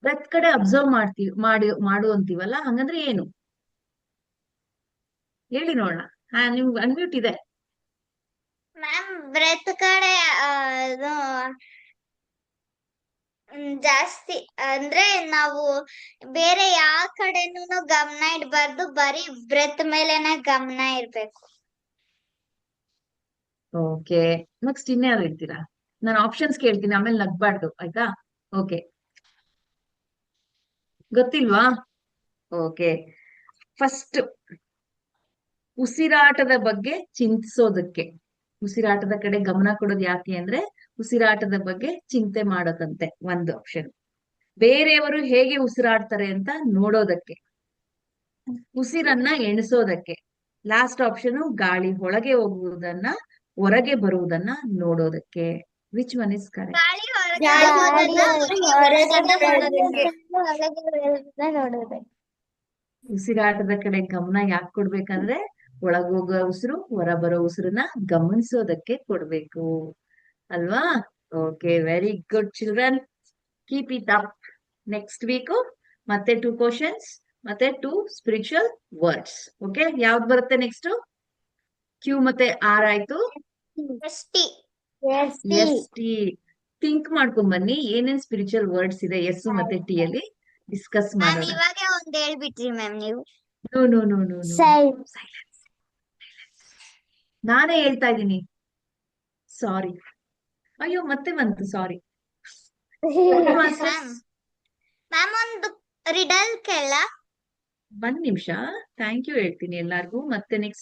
ಬ್ರೆತ್ ಕಡೆ ಅಬ್ಸರ್ವ್ ಮಾಡು ಅಂತೀವಲ್ಲ, ಹಂಗಂದ್ರೆ ಏನು? ಹೇಳಿ ನೋಡೋಣ. ನಿಮ್ಗೆ ಅನ್ಮ್ಯೂಟ್ ಇದೆ. ಮ್ಯಾಮ್ ಬ್ರೆತ್ ಕಡೆ ಇದು ಜಾಸ್ತಿ ಅಂದ್ರೆ ನಾವು ಬೇರೆ ಯಾವ ಕಡೆನೂ ಗಮನ ಇಡ್ಬಾರ್ದು, ಬರೀ ಬ್ರೆತ್ ಮೇಲೆನೆ ಗಮನ ಇರ್ಬೇಕು. ಓಕೆ, ನೆಕ್ಸ್ಟ್ ಇನ್ಯಾರು ಹೇಳ್ತೀರಾ? ನಾನು ಆಪ್ಷನ್ಸ್ ಕೇಳ್ತೀನಿ, ಆಮೇಲೆ ನಗ್ಬಾರ್ದು, ಆಯ್ತಾ? ಓಕೆ, ಗೊತ್ತಿಲ್ವಾ? ಓಕೆ, ಫಸ್ಟ್ ಉಸಿರಾಟದ ಬಗ್ಗೆ ಚಿಂತಿಸೋದಕ್ಕೆ. ಉಸಿರಾಟದ ಕಡೆ ಗಮನ ಕೊಡೋದು ಯಾಕೆ ಅಂದ್ರೆ ಉಸಿರಾಟದ ಬಗ್ಗೆ ಚಿಂತೆ ಮಾಡೋದಂತೆ ಒಂದು ಆಪ್ಷನ್. ಬೇರೆಯವರು ಹೇಗೆ ಉಸಿರಾಡ್ತಾರೆ ಅಂತ ನೋಡೋದಕ್ಕೆ. ಉಸಿರನ್ನ ಎಣಿಸೋದಕ್ಕೆ. ಲಾಸ್ಟ್ ಆಪ್ಷನ್ ಗಾಳಿ ಒಳಗೆ ಹೋಗುವುದನ್ನ ಹೊರಗೆ ಬರುವುದನ್ನ ನೋಡೋದಕ್ಕೆ. Which one is correct? ಗಾಳಿ ಹೊರಗೆ ಗಾಳಿ ಹೋಗೋದನ್ನ ಒಳಗೆ ಬರೋದನ್ನ ನೋಡೋದು. ಉಸಿರಾಟದ ಕಡೆ ಗಮನ ಯಾಕೆ ಕೊಡ್ಬೇಕಂದ್ರೆ ಒಳಗೋಗೋ ಉಸಿರು ಹೊರ ಬರೋ ಉಸಿರನ್ನ ಗಮನಿಸೋದಕ್ಕೆ ಕೊಡ್ಬೇಕು ಅಲ್ವಾ? Okay, very good children, keep it up. Next week ಮತ್ತೆ 2 ಕ್ವಶನ್ಸ್ ಮತ್ತೆ 2 ಸ್ಪಿರಿಚುವಲ್ ವರ್ಡ್ಸ್. ಓಕೆ, ಯಾವ್ದು ಬರುತ್ತೆ ನೆಕ್ಸ್ಟ್? ಕ್ಯೂ ಮತ್ತೆ ಆರ್ ಆಯ್ತು. ಎಷ್ಟಿ ಎಸ್ ಟಿ. ಥಿಂಕ್ ಮಾಡ್ಕೊಂಡ್ ಬನ್ನಿ ಏನೇನ್ ಸ್ಪಿರಿಚುವಲ್ ವರ್ಡ್ಸ್ ಇದೆ ಎಸ್ ಮತ್ತೆ ಟಿ ಅಲ್ಲಿ ಡಿಸ್ಕಸ್ ಮ್ಯಾಮ್ ಮಾಡೋಣ. ಇವಾಗೆ ಒಂದ್ ಹೇಳ್ಬಿಟ್ರಿ ಮ್ಯಾಮ್ ನೀವು. No no no no no, Silence. ನಾನೇ ಹೇಳ್ತಾ ಇದ್ದೀನಿ. ಸಾರಿ, ಅಯ್ಯೋ ಮತ್ತೆ ಬಂತು, ಸಾರಿ. ಮ್ಯಾಮ್ ಮ್ಯಾಮ್ ಒಂದು ರಿಡಲ್ ಕೇಳ. ಒಂದ್ ನಿಮಿಷ, ಥ್ಯಾಂಕ್ ಯು ಹೇಳ್ತೀನಿ ಎಲ್ಲಾರ್ಗು. ಮತ್ತೆ ನೆಕ್ಸ್ಟ್